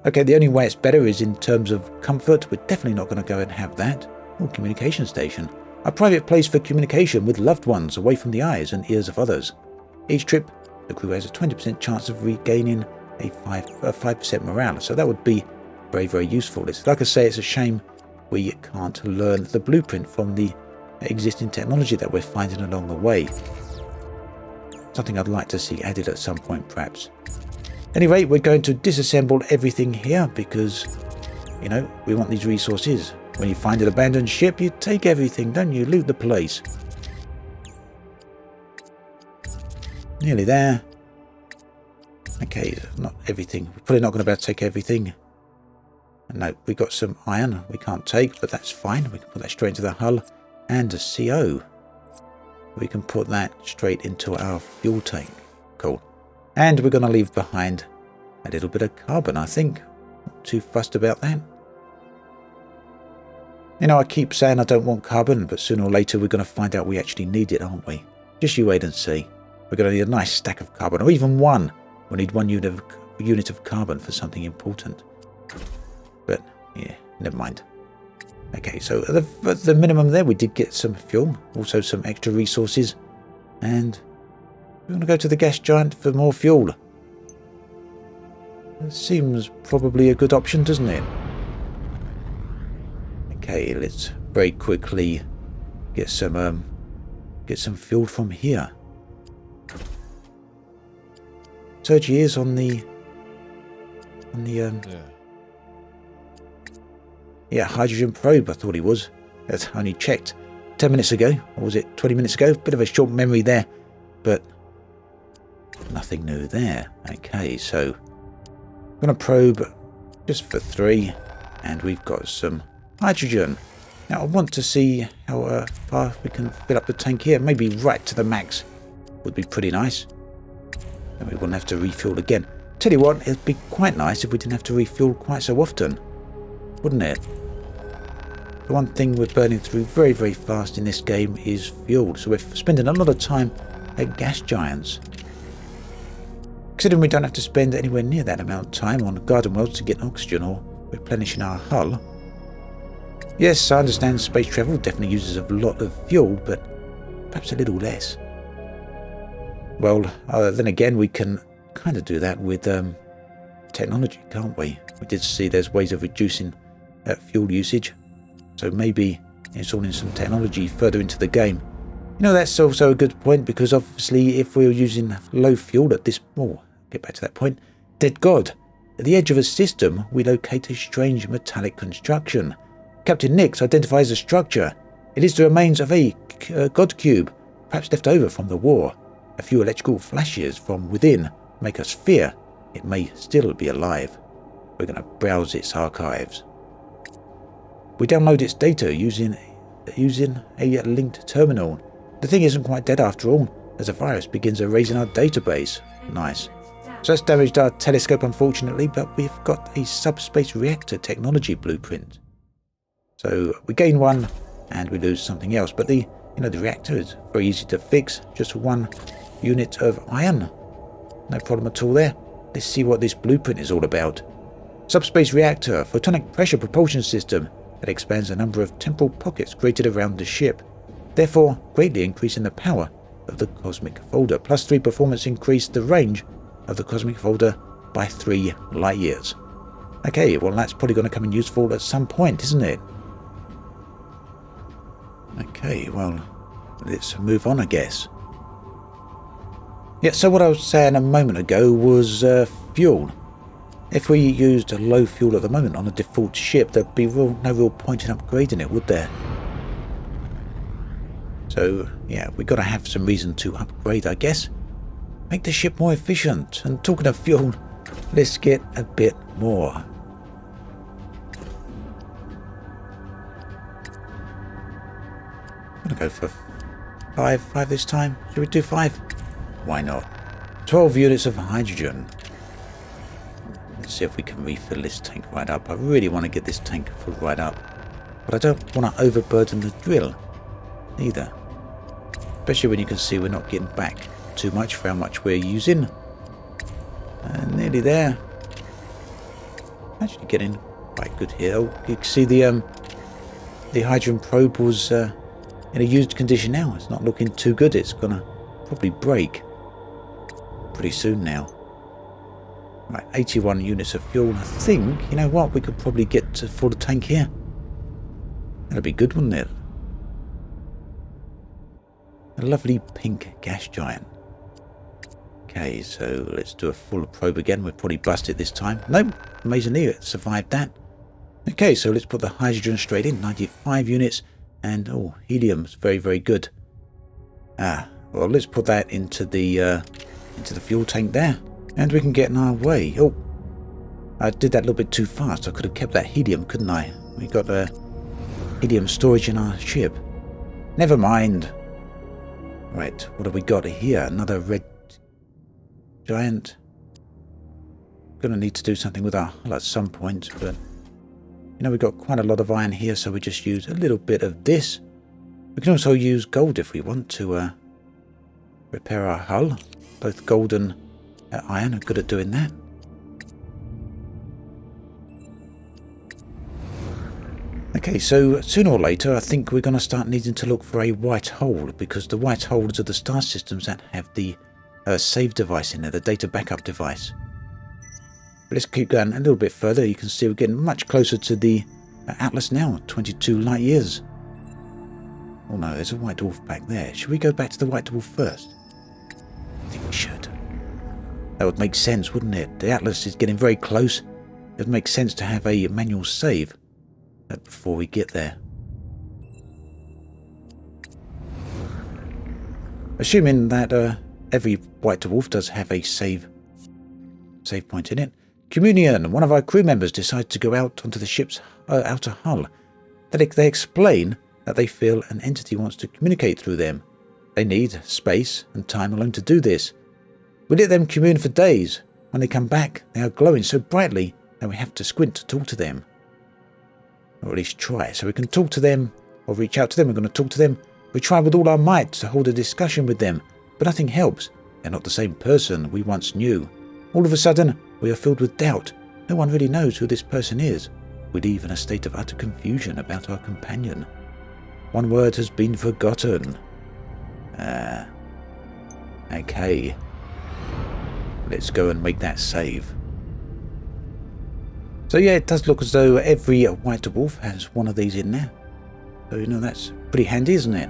Speaker 1: Okay, the only way it's better is in terms of comfort. We're definitely not going to go and have that. Oh, communication station. A private place for communication with loved ones away from the eyes and ears of others. Each trip, the crew has a 20% chance of regaining a 5% morale, so that would be very, very useful. It's like I say, it's a shame we can't learn the blueprint from the existing technology that we're finding along the way. Something I'd like to see added at some point, perhaps. Anyway, we're going to disassemble everything here because, you know, we want these resources. When you find an abandoned ship, you take everything, don't you? Loot the place. Nearly there. Okay, not everything. We're probably not going to be able to take everything. No, we got some iron we can't take, but that's fine. We can put that straight into the hull. And a CO. We can put that straight into our fuel tank. Cool. And we're going to leave behind a little bit of carbon, I think. Not too fussed about that. You know, I keep saying I don't want carbon, but sooner or later we're going to find out we actually need it, aren't we? Just you wait and see. We're going to need a nice stack of carbon, or even one. We'll need one unit of carbon for something important. But, yeah, never mind. Okay, so at the minimum there, we did get some fuel, also some extra resources. And we're going to go to the gas giant for more fuel. It seems probably a good option, doesn't it? Okay, let's very quickly get some fuel from here. Sergi is on the hydrogen probe. I thought he was. That's only checked 10 minutes ago, or was it 20 minutes ago? Bit of a short memory there, but nothing new there. Okay, so I'm going to probe just for 3, And we've got some hydrogen. Now I want to see how far we can fill up the tank here. Maybe right to the max would be pretty nice. And we wouldn't have to refuel again. Tell you what, it'd be quite nice if we didn't have to refuel quite so often, wouldn't it? The one thing we're burning through very, very fast in this game is fuel. So we're spending a lot of time at gas giants. Considering we don't have to spend anywhere near that amount of time on garden wells to get oxygen or replenishing our hull. Yes, I understand space travel definitely uses a lot of fuel, but perhaps a little less. Well, then again, we can kind of do that with technology, can't we? We did see there's ways of reducing fuel usage, so maybe installing some technology further into the game. You know, that's also a good point, because obviously if we were using low fuel at this... Oh, get back to that point. Dead God. At the edge of a system, we locate a strange metallic construction. Captain Nyx identifies the structure. It is the remains of a god cube, perhaps left over from the war. A few electrical flashes from within make us fear it may still be alive. We're going to browse its archives. We download its data using a linked terminal. The thing isn't quite dead after all, as a virus begins erasing our database. Nice. So that's damaged our telescope, unfortunately, but we've got a subspace reactor technology blueprint. So we gain one and we lose something else, but the reactor is very easy to fix. Just one unit of iron. No problem at all there. Let's see what this blueprint is all about. Subspace reactor, photonic pressure propulsion system that expands the number of temporal pockets created around the ship, therefore greatly increasing the power of the cosmic folder. +3 performance increased the range of the cosmic folder by 3 light years. Okay, well that's probably going to come in useful at some point, isn't it? Okay, well, let's move on, I guess. Yeah, so what I was saying a moment ago was fuel. If we used a low fuel at the moment on a default ship, there'd be no real point in upgrading it, would there? So, yeah, we've got to have some reason to upgrade, I guess. Make the ship more efficient. And talking of fuel, let's get a bit more. I'm going to go for 5 this time. Should we do 5? Why not? 12 units of hydrogen. Let's see if we can refill this tank right up. I really want to get this tank filled right up. But I don't want to overburden the drill either. Especially when you can see we're not getting back too much for how much we're using. And nearly there. Actually getting quite good here. Oh, you can see the hydrogen probe was in a used condition now. It's not looking too good. It's gonna probably break pretty soon now. Right, 81 units of fuel. I think, you know what, we could probably get to full tank here. That'd be good, wouldn't it? A lovely pink gas giant. Okay, so let's do a full probe again. We'll probably bust it this time. Nope, amazingly it survived that. Okay, so let's put the hydrogen straight in. 95 units. And, oh, helium's very, very good. Well, let's put that into the fuel tank there. And we can get in our way. Oh, I did that a little bit too fast. I could have kept that helium, couldn't I? We got helium storage in our ship. Never mind. Right, what have we got here? Another red giant. Gonna need to do something with our hull at some point, but you know, we've got quite a lot of iron here, so we just use a little bit of this. We can also use gold if we want to repair our hull. Both gold and iron are good at doing that. Okay, so sooner or later I think we're going to start needing to look for a white hole, because the white holes are the star systems that have the save device in there, the data backup device. But let's keep going a little bit further. You can see we're getting much closer to the Atlas now, 22 light years. Oh no, there's a white dwarf back there. Should we go back to the white dwarf first? I think we should. That would make sense, wouldn't it? The Atlas is getting very close. It would make sense to have a manual save before we get there. Assuming that every white dwarf does have a save point in it. Communion, one of our crew members decides to go out onto the ship's outer hull. They explain that they feel an entity wants to communicate through them. They need space and time alone to do this. We let them commune for days. When they come back, they are glowing so brightly that we have to squint to talk to them. Or at least try. So we can talk to them or reach out to them. We're going to talk to them. We try with all our might to hold a discussion with them, but nothing helps. They're not the same person we once knew. All of a sudden, we are filled with doubt. No one really knows who this person is. We leave in a state of utter confusion about our companion. One word has been forgotten. Okay. Let's go and make that save. So yeah, it does look as though every White Dwarf has one of these in there. So that's pretty handy, isn't it?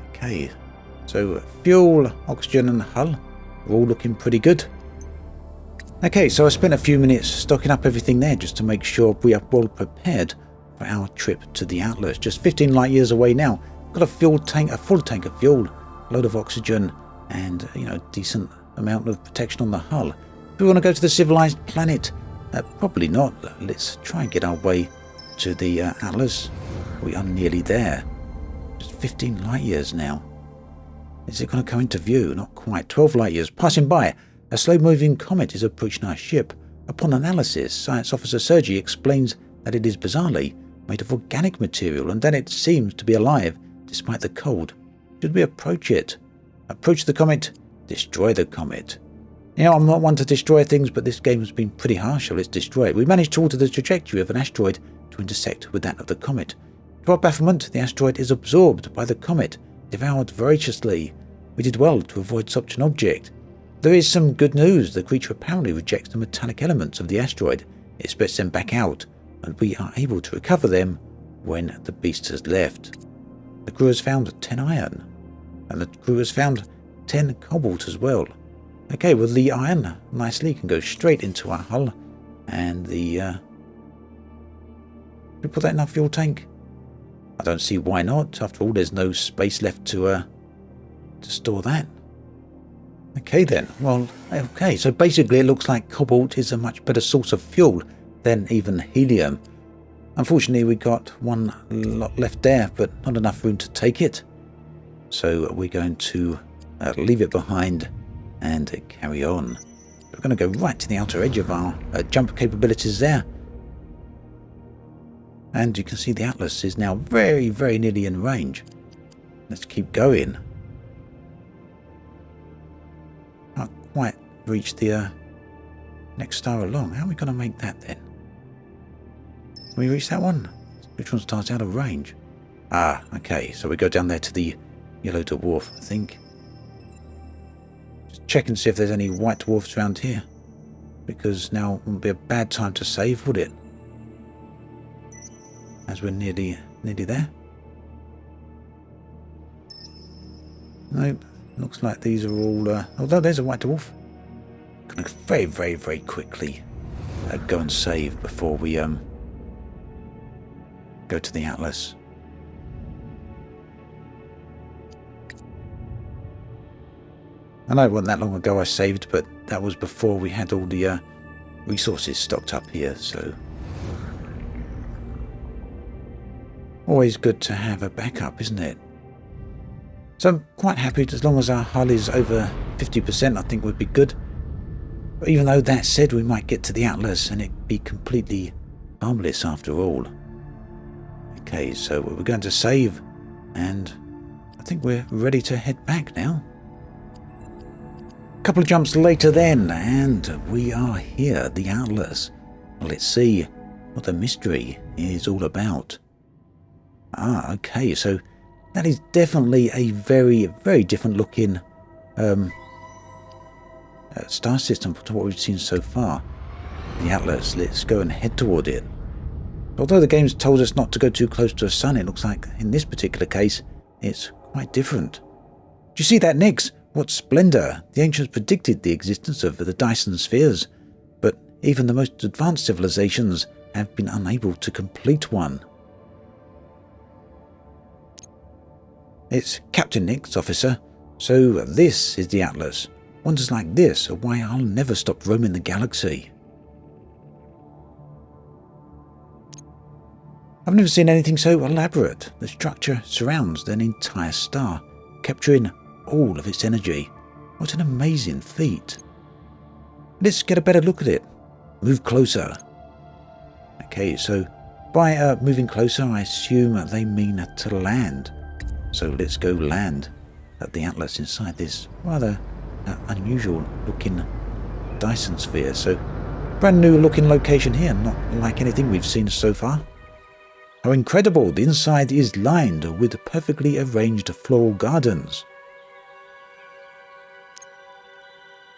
Speaker 1: Okay. So fuel, oxygen and hull are all looking pretty good. Okay, so I spent a few minutes stocking up everything there just to make sure we are well prepared for our trip to the Atlas. Just 15 light years away now. Got a full tank of fuel, a load of oxygen, and decent amount of protection on the hull. Do we want to go to the civilized planet? Probably not. Let's try and get our way to the Atlas. We are nearly there. Just 15 light years now. Is it going to come into view? Not quite. 12 light years. Passing by, a slow-moving comet is approaching our ship. Upon analysis, Science Officer Sergi explains that it is bizarrely made of organic material and that it seems to be alive despite the cold. Should we approach it? Approach the comet, destroy the comet. I'm not one to destroy things, but this game has been pretty harsh, so let's destroy it. We managed to alter the trajectory of an asteroid to intersect with that of the comet. To our bafflement, the asteroid is absorbed by the comet, devoured voraciously. We did well to avoid such an object. There is some good news. The creature apparently rejects the metallic elements of the asteroid. It spits them back out, and we are able to recover them when the beast has left. The crew has found 10 iron, and the crew has found 10 cobalt as well. Okay, well the iron nicely can go straight into our hull, and we put that in our fuel tank? I don't see why not. After all, there's no space left to store that. Okay then, well, okay, so basically it looks like cobalt is a much better source of fuel than even helium. Unfortunately, we got one lot left there, but not enough room to take it. So we're going to leave it behind and carry on. We're going to go right to the outer edge of our jump capabilities there. And you can see the Atlas is now very, very nearly in range. Let's keep going. Not quite reached the next star along. How are we going to make that then? Can we reach that one? Neutron Star's out of range. Ah, okay. So we go down there to the Yellow Dwarf, I think. Just check and see if there's any White Dwarfs around here. Because now wouldn't be a bad time to save, would it? As we're nearly there. Nope. Looks like these are all... although there's a White Dwarf. Gonna very, very, very quickly go and save before we go to the Atlas. I know it wasn't that long ago I saved, but that was before we had all the resources stocked up here, so... Always good to have a backup, isn't it? So I'm quite happy as long as our hull is over 50%, I think would be good. But even though that said, we might get to the Atlas and it be completely harmless after all. Okay, so we're going to save, and I think we're ready to head back now. A couple of jumps later then, and we are here, the Atlas. Well, let's see what the mystery is all about. Ah, okay, so that is definitely a very, very different looking star system to what we've seen so far. The Atlas, let's go and head toward it. Although the game's told us not to go too close to a sun, it looks like in this particular case, it's quite different. Do you see that, Nyx? What splendor! The ancients predicted the existence of the Dyson spheres, but even the most advanced civilizations have been unable to complete one. It's Captain Nyx, officer. So this is the Atlas. Wonders like this are why I'll never stop roaming the galaxy. I've never seen anything so elaborate. The structure surrounds an entire star, capturing all of its energy. What an amazing feat. Let's get a better look at it. Move closer. Okay, so by moving closer, I assume they mean to land. So let's go land at the Atlas inside this rather unusual looking Dyson sphere. So brand new looking location here, not like anything we've seen so far. How incredible! The inside is lined with perfectly arranged floral gardens.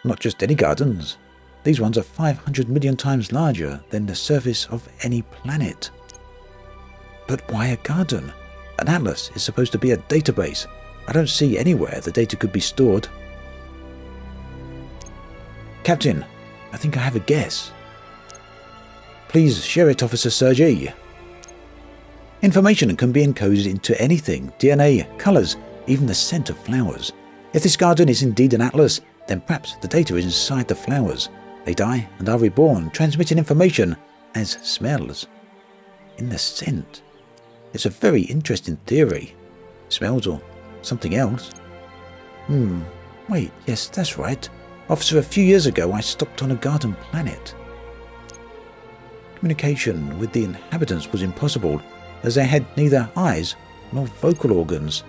Speaker 1: Not just any gardens. These ones are 500 million times larger than the surface of any planet. But why a garden? An atlas is supposed to be a database. I don't see anywhere the data could be stored. Captain, I think I have a guess. Please share it, Officer Sergei. Information can be encoded into anything, DNA, colours, even the scent of flowers. If this garden is indeed an atlas, then perhaps the data is inside the flowers. They die and are reborn, transmitting information as smells. In the scent. It's a very interesting theory. Smells or something else. Wait, yes, that's right. Officer, a few years ago I stopped on a garden planet. Communication with the inhabitants was impossible, as they had neither eyes nor vocal organs.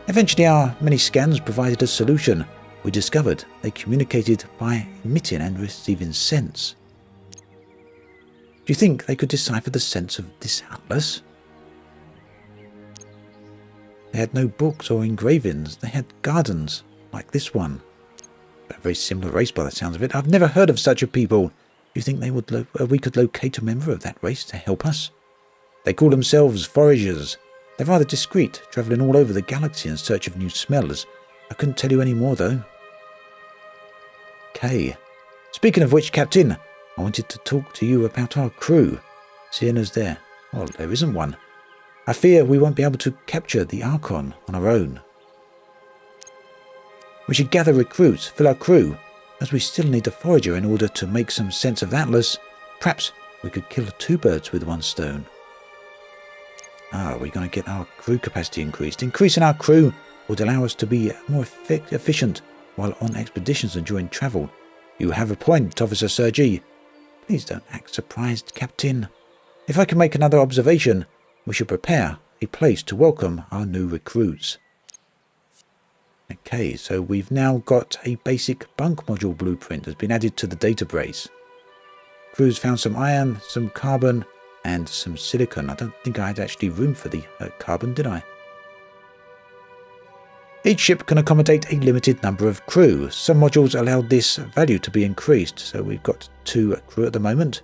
Speaker 1: Eventually our many scans provided a solution. We discovered they communicated by emitting and receiving scents. Do you think they could decipher the scents of this atlas? They had no books or engravings. They had gardens, like this one. A very similar race by the sounds of it. I've never heard of such a people. Do you think we could locate a member of that race to help us? They call themselves foragers. They're rather discreet, travelling all over the galaxy in search of new smells. I couldn't tell you any more, though. Okay. Speaking of which, Captain, I wanted to talk to you about our crew. Seeing as there isn't one. I fear we won't be able to capture the Archon on our own. We should gather recruits, fill our crew, as we still need a forager in order to make some sense of Atlas. Perhaps we could kill two birds with one stone. We're going to get our crew capacity increased. Increasing our crew would allow us to be more efficient while on expeditions and during travel. You have a point, Officer Sergei. Please don't act surprised, Captain. If I can make another observation, we should prepare a place to welcome our new recruits. Okay, so we've now got a basic bunk module blueprint that's been added to the database. Crew's found some iron, some carbon, and some silicon. I don't think I had actually room for the carbon, did I? Each ship can accommodate a limited number of crew. Some modules allowed this value to be increased, so we've got 2 crew at the moment.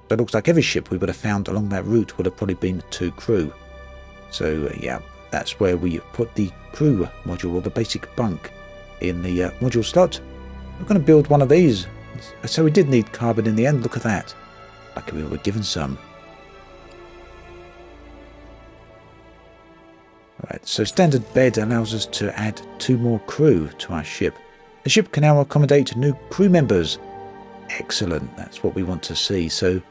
Speaker 1: So it looks like every ship we would have found along that route would have probably been 2 crew. So yeah, that's where we put the crew module, or the basic bunk, in the module slot. We're going to build one of these. So we did need carbon in the end, look at that. Like we were given some. Right, so standard bed allows us to add 2 more crew to our ship. The ship can now accommodate new crew members. Excellent, that's what we want to see. So,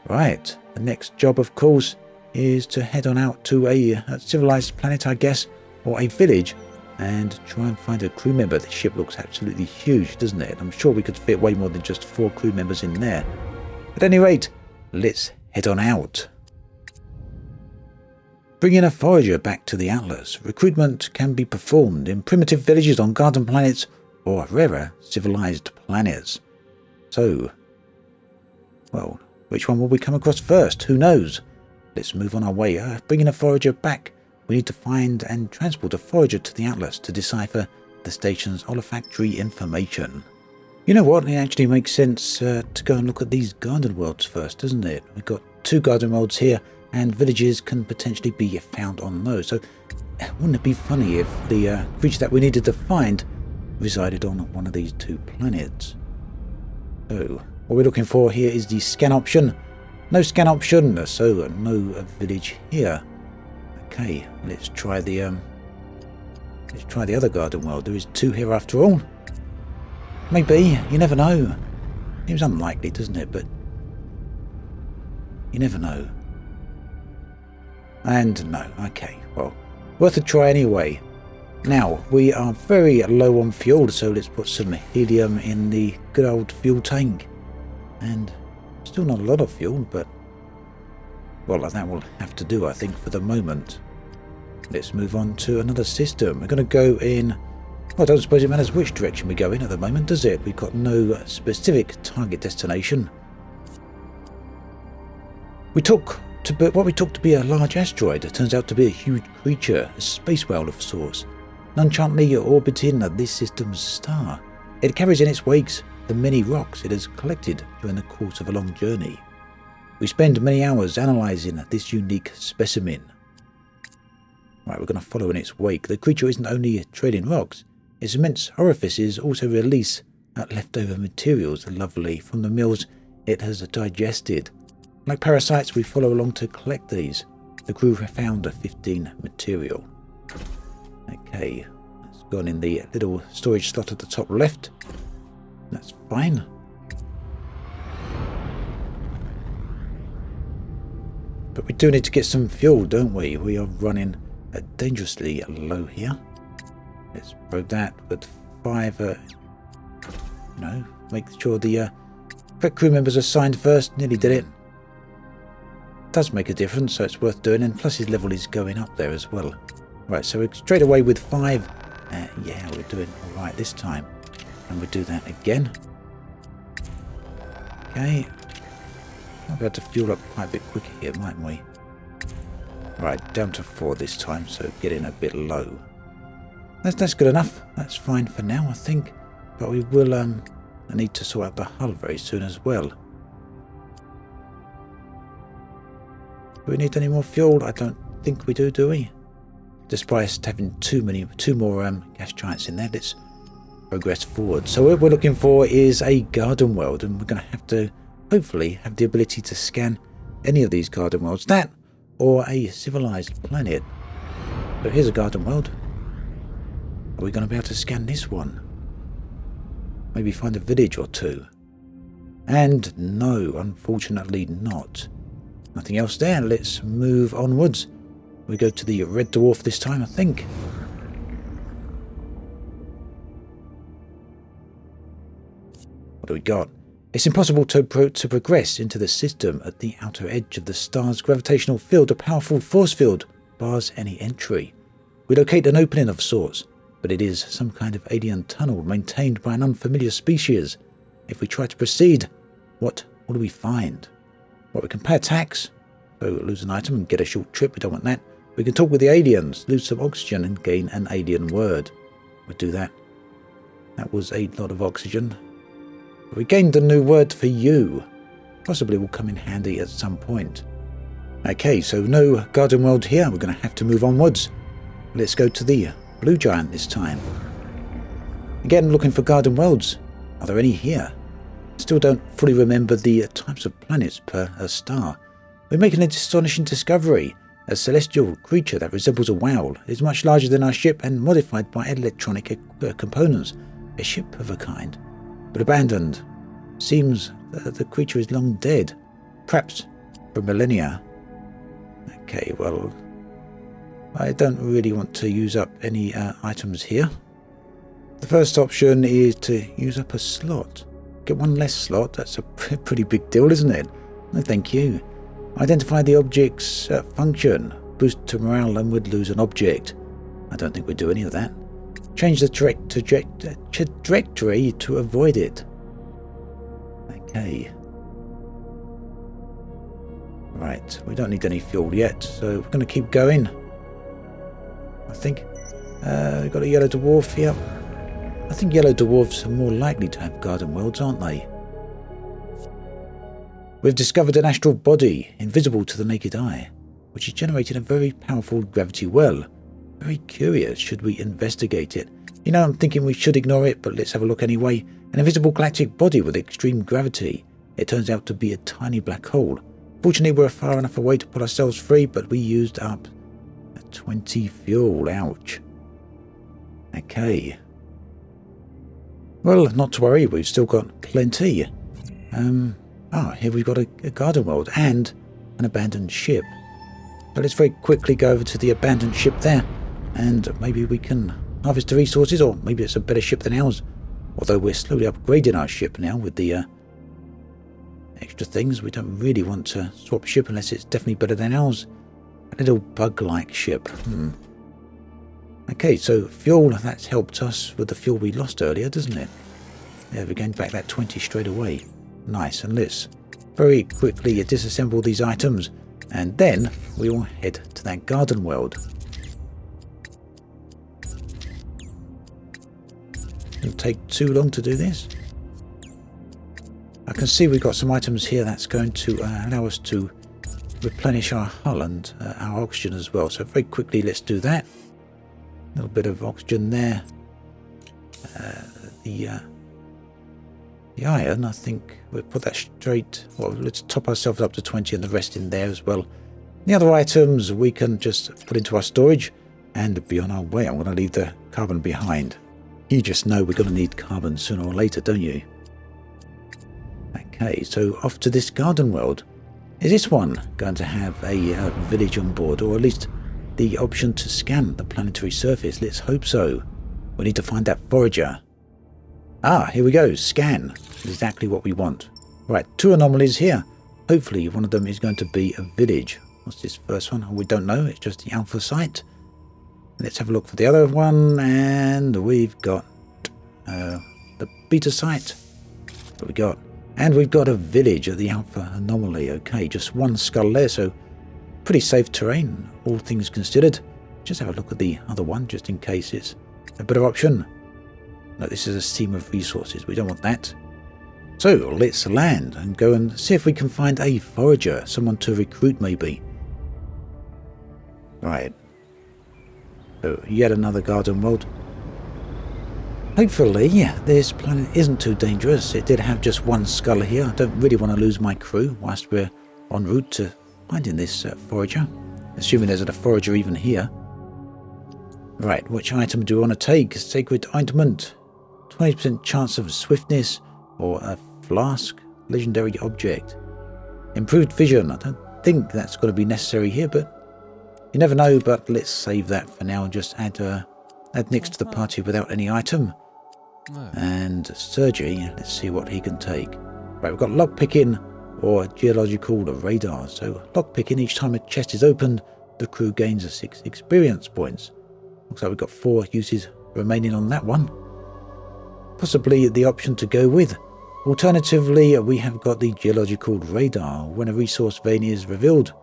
Speaker 1: right, the next job, of course, is to head on out to a civilized planet, I guess, or a village, and try and find a crew member. The ship looks absolutely huge, doesn't it? I'm sure we could fit way more than just 4 crew members in there. At any rate, let's head on out. Bringing a forager back to the Atlas, recruitment can be performed in primitive villages on garden planets or rarer civilized planets. So, well, which one will we come across first? Who knows? Let's move on our way. Bringing a forager back, we need to find and transport a forager to the Atlas to decipher the station's olfactory information. You know what? It actually makes sense to go and look at these garden worlds first, doesn't it? We've got 2 garden worlds here, and villages can potentially be found on those. So wouldn't it be funny if the creature that we needed to find resided on one of these 2 planets? So what we're looking for here is the scan option. No scan option, so no village here. Okay, let's try the other garden world. There is 2 here after all. Maybe, you never know. Seems unlikely, doesn't it? But you never know. And no, okay, well, worth a try anyway. Now, we are very low on fuel, so let's put some helium in the good old fuel tank. And still not a lot of fuel, but well, that will have to do, I think, for the moment. Let's move on to another system. We're going to go in... Well, I don't suppose it matters which direction we go in at the moment, does it? We've got no specific target destination. What we took to be a large asteroid turns out to be a huge creature, a space whale of sorts, nonchalantly orbiting this system's star. It carries in its wakes the many rocks it has collected during the course of a long journey. We spend many hours analysing this unique specimen. Right, we're going to follow in its wake. The creature isn't only trailing rocks, its immense orifices also release leftover materials lovely from the meals it has digested. Like parasites, we follow along to collect these. The crew found 15 material. Okay, it's gone in the little storage slot at the top left. That's fine. But we do need to get some fuel, don't we? We are running dangerously low here. Let's probe that with 5, make sure the correct crew members are signed first. Nearly did it. Does make a difference, so it's worth doing, and plus his level is going up there as well. Right, so we're straight away with 5. Yeah, we're doing alright this time. And we do that again. Okay. Might be able to fuel up quite a bit quicker here, mightn't we? Right, down to 4 this time, so getting a bit low. That's good enough. That's fine for now, I think. But we will need to sort out the hull very soon as well. Do we need any more fuel? I don't think we do we? Despite having too more gas giants in there, let's progress forward. So what we're looking for is a garden world, and we're going to have to hopefully have the ability to scan any of these garden worlds. That or a civilized planet. So here's a garden world. Are we going to be able to scan this one? Maybe find a village or two. And no, unfortunately not. Nothing else there. Let's move onwards. We go to the Red Dwarf this time, I think. What do we got? It's impossible to progress into the system at the outer edge of the star's gravitational field. A powerful force field bars any entry. We locate an opening of sorts, but it is some kind of alien tunnel maintained by an unfamiliar species. If we try to proceed, what do we find? Well, we can pay a tax, so lose an item and get a short trip. We don't want that. We can talk with the aliens, lose some oxygen and gain an alien word. We'll do that. That was a lot of oxygen. We gained a new word for you. Possibly will come in handy at some point. Okay, so no garden world here. We're going to have to move onwards. Let's go to the blue giant this time. Again, looking for garden worlds. Are there any here? Still don't fully remember the types of planets per star. We're making an astonishing discovery. A celestial creature that resembles a whale. It is much larger than our ship and modified by electronic components. A ship of a kind, but abandoned. Seems that the creature is long dead. Perhaps for millennia. Okay, well, I don't really want to use up any items here. The first option is to use up a slot. Get one less slot. That's a pretty big deal, isn't it? No, thank you. Identify the object's function. Boost to morale and would lose an object. I don't think we'd do any of that. Change the trajectory to avoid it. Okay. Right, we don't need any fuel yet, so we're going to keep going. I think we've got a yellow dwarf here. I think yellow dwarfs are more likely to have garden worlds, aren't they? We've discovered an astral body, invisible to the naked eye, which is generating a very powerful gravity well. Very curious, should we investigate it? You know, I'm thinking we should ignore it, but let's have a look anyway. An invisible galactic body with extreme gravity. It turns out to be a tiny black hole. Fortunately, we're far enough away to pull ourselves free, but we used up 20 fuel. Ouch. Okay. Well, not to worry, we've still got plenty. Here we've got a garden world and an abandoned ship. So let's very quickly go over to the abandoned ship there, and maybe we can harvest the resources, or maybe it's a better ship than ours. Although we're slowly upgrading our ship now with the extra things. We don't really want to swap ship unless it's definitely better than ours. A little bug-like ship. Okay, so fuel, that's helped us with the fuel we lost earlier, doesn't it? Yeah, we're getting back that 20 straight away. Nice, and let's very quickly disassemble these items, and then we will head to that garden world. It'll take too long to do this. I can see we've got some items here that's going to allow us to replenish our hull and our oxygen as well. So very quickly, let's do that. A little bit of oxygen there. The iron, I think we'll put that straight. Well, let's top ourselves up to 20 and the rest in there as well. The other items we can just put into our storage and be on our way. I'm going to leave the carbon behind. You just know we're going to need carbon sooner or later, don't you? Okay, so off to this garden world. Is this one going to have a village on board, or at least the option to scan the planetary surface? Let's hope so. We need to find that forager. Here we go. Scan. Exactly what we want. Right, 2 anomalies here. Hopefully one of them is going to be a village. What's this first one? We don't know. It's just the alpha site. Let's have a look for the other one. And we've got the beta site. What we got? And we've got a village at the alpha anomaly. Okay, just 1 skull there, so pretty safe terrain, all things considered. Just have a look at the other one, just in case it's a better option. No, this is a seam of resources. We don't want that. So let's land and go and see if we can find a forager, someone to recruit maybe. Right. So yet another garden world. Hopefully, this planet isn't too dangerous. It did have just 1 skull here. I don't really want to lose my crew whilst we're en route to finding this forager. Assuming there's a forager even here. Right, which item do we want to take? Sacred ointment. 20% chance of swiftness, or a flask, legendary object. Improved vision. I don't think that's going to be necessary here, but you never know. But let's save that for now and just add Nyx to the party without any item. And Sergey, let's see what he can take. Right, we've got lockpicking or geological radar. So lockpicking, each time a chest is opened, the crew gains 6 experience points. Looks like we've got 4 uses remaining on that one. Possibly the option to go with. Alternatively, we have got the geological radar. When a resource vein is revealed,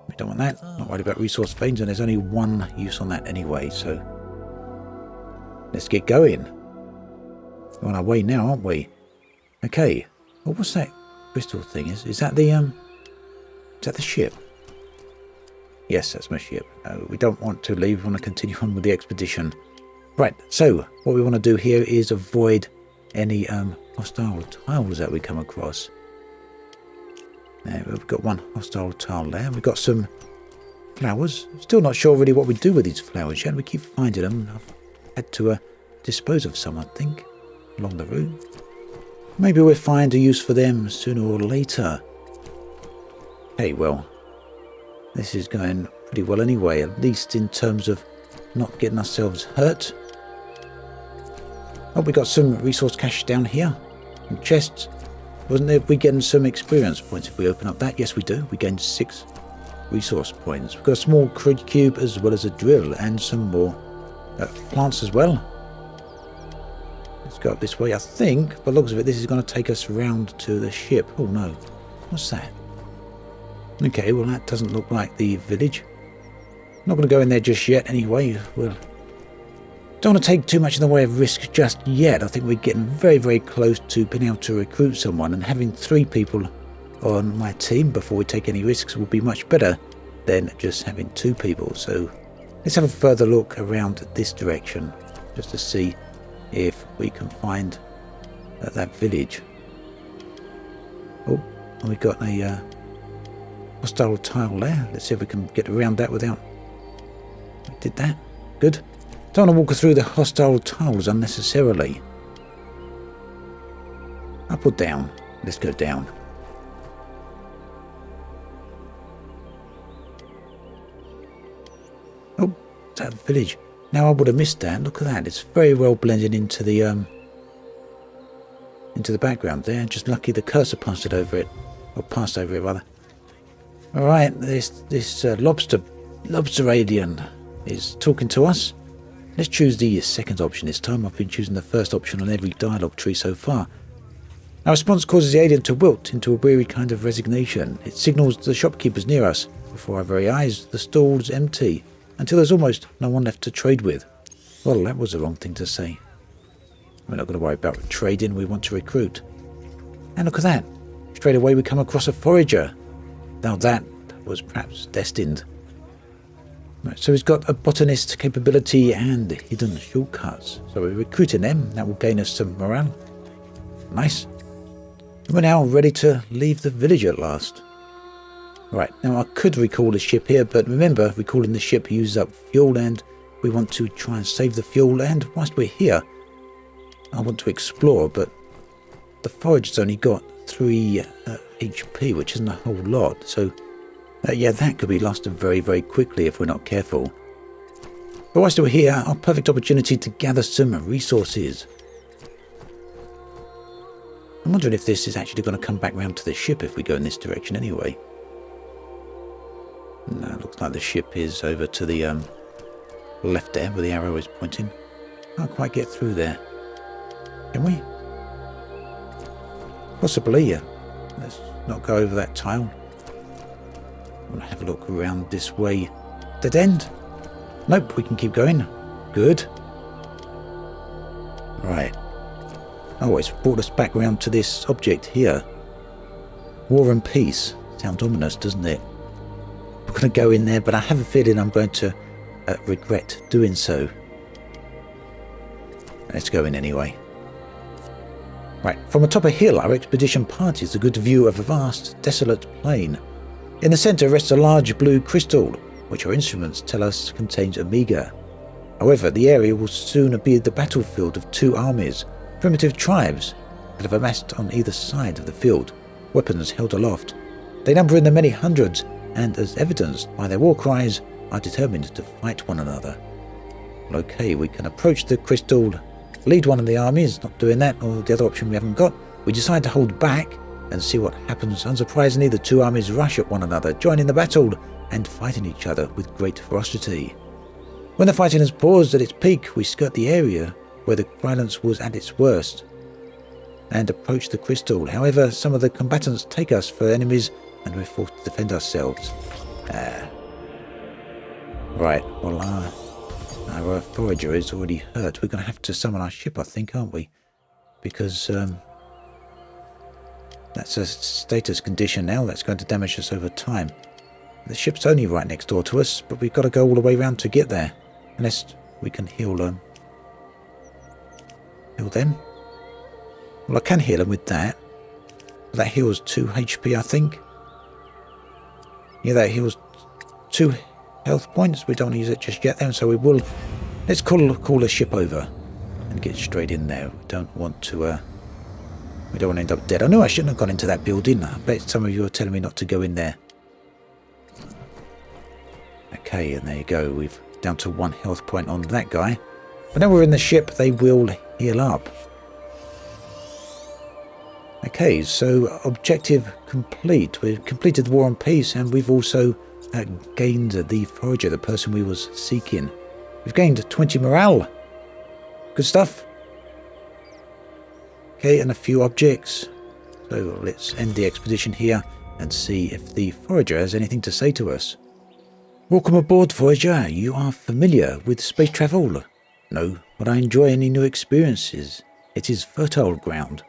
Speaker 1: we don't want that. Not worried about resource veins, and there's only 1 use on that anyway, so let's get going. We're on our way now, aren't we? Okay. Well, what's that crystal thing? Is that the ship? Yes, that's my ship. We don't want to leave. We want to continue on with the expedition. Right, so what we want to do here is avoid any hostile tiles that we come across. There, we've got 1 hostile tile there. We've got some flowers. Still not sure really what we do with these flowers yet. We keep finding them. I've had to dispose of some, I think, along the route. Maybe we'll find a use for them sooner or later. Hey, well, this is going pretty well anyway, at least in terms of not getting ourselves hurt. Oh, we got some resource cache down here. Some chests. Wasn't there, we getting some experience points if we open up that? Yes, we do. We gained 6 resource points. We've got a small crid cube as well as a drill and some more plants as well. Let's go up this way. I think, by the looks of it, this is going to take us round to the ship. Oh no. What's that? Okay, well that doesn't look like the village. Not going to go in there just yet anyway. We'll don't want to take too much in the way of risk just yet. I think we're getting very, very close to being able to recruit someone, and having 3 people on my team before we take any risks will be much better than just having 2 people. So let's have a further look around this direction just to see if we can find that village. Oh, we got a hostile tile there. Let's see if we can get around that without... We did that. Good. Don't want to walk through the hostile tiles unnecessarily. Up or down? Let's go down. Oh, it's that village. Now I would have missed that. Look at that. It's very well blended into the background there. Just lucky the cursor passed over it rather. All right, this lobster alien is talking to us. Let's choose the second option this time. I've been choosing the first option on every dialogue tree so far. Our response causes the alien to wilt into a weary kind of resignation. It signals the shopkeepers near us. Before our very eyes, the stalls empty, until there's almost no one left to trade with. Well, that was the wrong thing to say. We're not going to worry about trading, we want to recruit. And look at that. Straight away we come across a forager. Now that was perhaps destined. Right, so he's got a botanist capability and hidden shortcuts. So we're recruiting them. That will gain us some morale. Nice. We're now ready to leave the village at last. Right, now I could recall the ship here, but remember, recalling the ship uses up fuel and we want to try and save the fuel, and whilst we're here, I want to explore, but the forager's only got 3 HP, which isn't a whole lot, so yeah, that could be lost very, very quickly if we're not careful. But whilst we're here, our perfect opportunity to gather some resources. I'm wondering if this is actually going to come back round to the ship if we go in this direction anyway. No, it looks like the ship is over to the left there where the arrow is pointing. Can't quite get through there. Can we? Possibly, yeah. Let's not go over that tile. I'm going to have a look around this way. Dead end? Nope, we can keep going. Good. Right. Oh, it's brought us back round to this object here. War and Peace. Sounds ominous, doesn't it? I'm going to go in there, but I have a feeling I'm going to regret doing so. Let's go in anyway. Right, from atop a hill, our expedition parties a good view of a vast, desolate plain. In the centre rests a large blue crystal, which our instruments tell us contains Omega. However, the area will soon be the battlefield of 2 armies, primitive tribes that have amassed on either side of the field, weapons held aloft. They number in the many hundreds, and as evidenced by their war cries, are determined to fight one another. Well, okay, we can approach the crystal, lead one of the armies, not doing that, or the other option we haven't got. We decide to hold back and see what happens. Unsurprisingly, the 2 armies rush at one another, joining the battle and fighting each other with great ferocity. When the fighting has paused at its peak, we skirt the area where the violence was at its worst and approach the crystal. However, some of the combatants take us for enemies and we're forced to defend ourselves. Right, well, our forager is already hurt. We're going to have to summon our ship, I think, aren't we? Because that's a status condition now. That's going to damage us over time. The ship's only right next door to us, but we've got to go all the way around to get there. Unless we can heal them. Heal them? Well, I can heal them with that. That heals 2 HP, I think. Yeah, that heals 2 health points. We don't want to use it just yet then, so we will. Let's call the ship over and get straight in there. We don't want to end up dead. I know I shouldn't have gone into that building. I bet some of you are telling me not to go in there. Okay, and there you go. We've down to 1 health point on that guy. But now we're in the ship, they will heal up. Okay, so objective complete. We've completed War and Peace, and we've also gained the forager, the person we was seeking. We've gained 20 morale. Good stuff. Okay, and a few objects. So let's end the expedition here and see if the forager has anything to say to us. Welcome aboard, Voyager. You are familiar with space travel? No, but I enjoy any new experiences. It is fertile ground.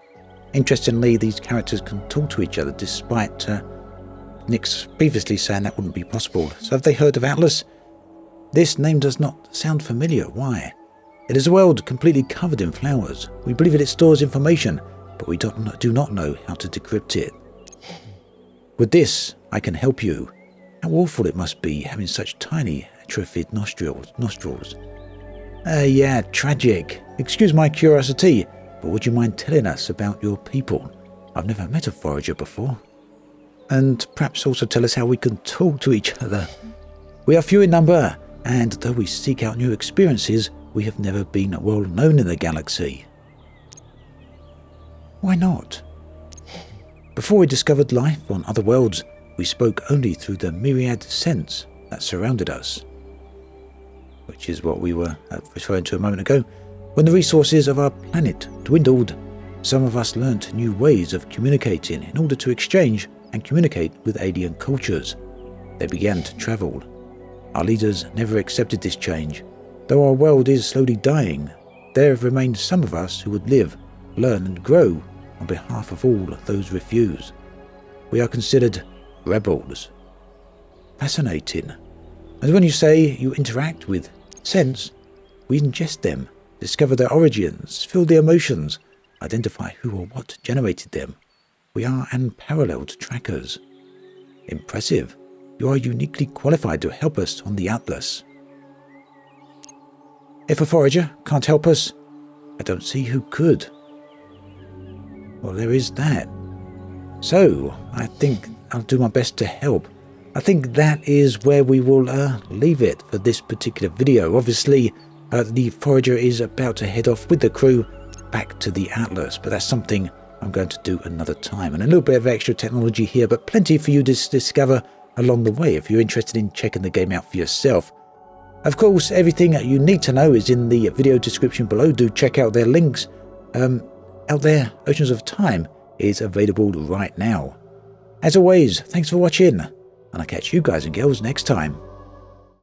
Speaker 1: Interestingly, these characters can talk to each other despite Nyx previously saying that wouldn't be possible. So have they heard of Atlas? This name does not sound familiar. Why? It is a world completely covered in flowers. We believe it stores information, but we do not know how to decrypt it. With this, I can help you. How awful it must be having such tiny, atrophied nostrils. Yeah, tragic. Excuse my curiosity, but would you mind telling us about your people? I've never met a forager before. And perhaps also tell us how we can talk to each other. We are few in number, and though we seek out new experiences, we have never been well known in the galaxy. Why not? Before we discovered life on other worlds, we spoke only through the myriad scents that surrounded us. Which is what we were referring to a moment ago. When the resources of our planet dwindled, some of us learnt new ways of communicating in order to exchange and communicate with alien cultures. They began to travel. Our leaders never accepted this change. Though our world is slowly dying, there have remained some of us who would live, learn and grow on behalf of all those refused. We are considered rebels. Fascinating. And when you say you interact with scents, we ingest them, discover their origins, feel the emotions, identify who or what generated them. We are unparalleled trackers. Impressive. You are uniquely qualified to help us on the Atlas. If a forager can't help us, I don't see who could. Well, there is that. So, I think I'll do my best to help. I think that is where we will leave it for this particular video. Obviously, the forager is about to head off with the crew back to the Atlas, but that's something I'm going to do another time. And a little bit of extra technology here, but plenty for you to discover along the way if you're interested in checking the game out for yourself. Of course, everything you need to know is in the video description below. Do check out their links. Out there, Oceans of Time is available right now. As always, thanks for watching, and I'll catch you guys and girls next time.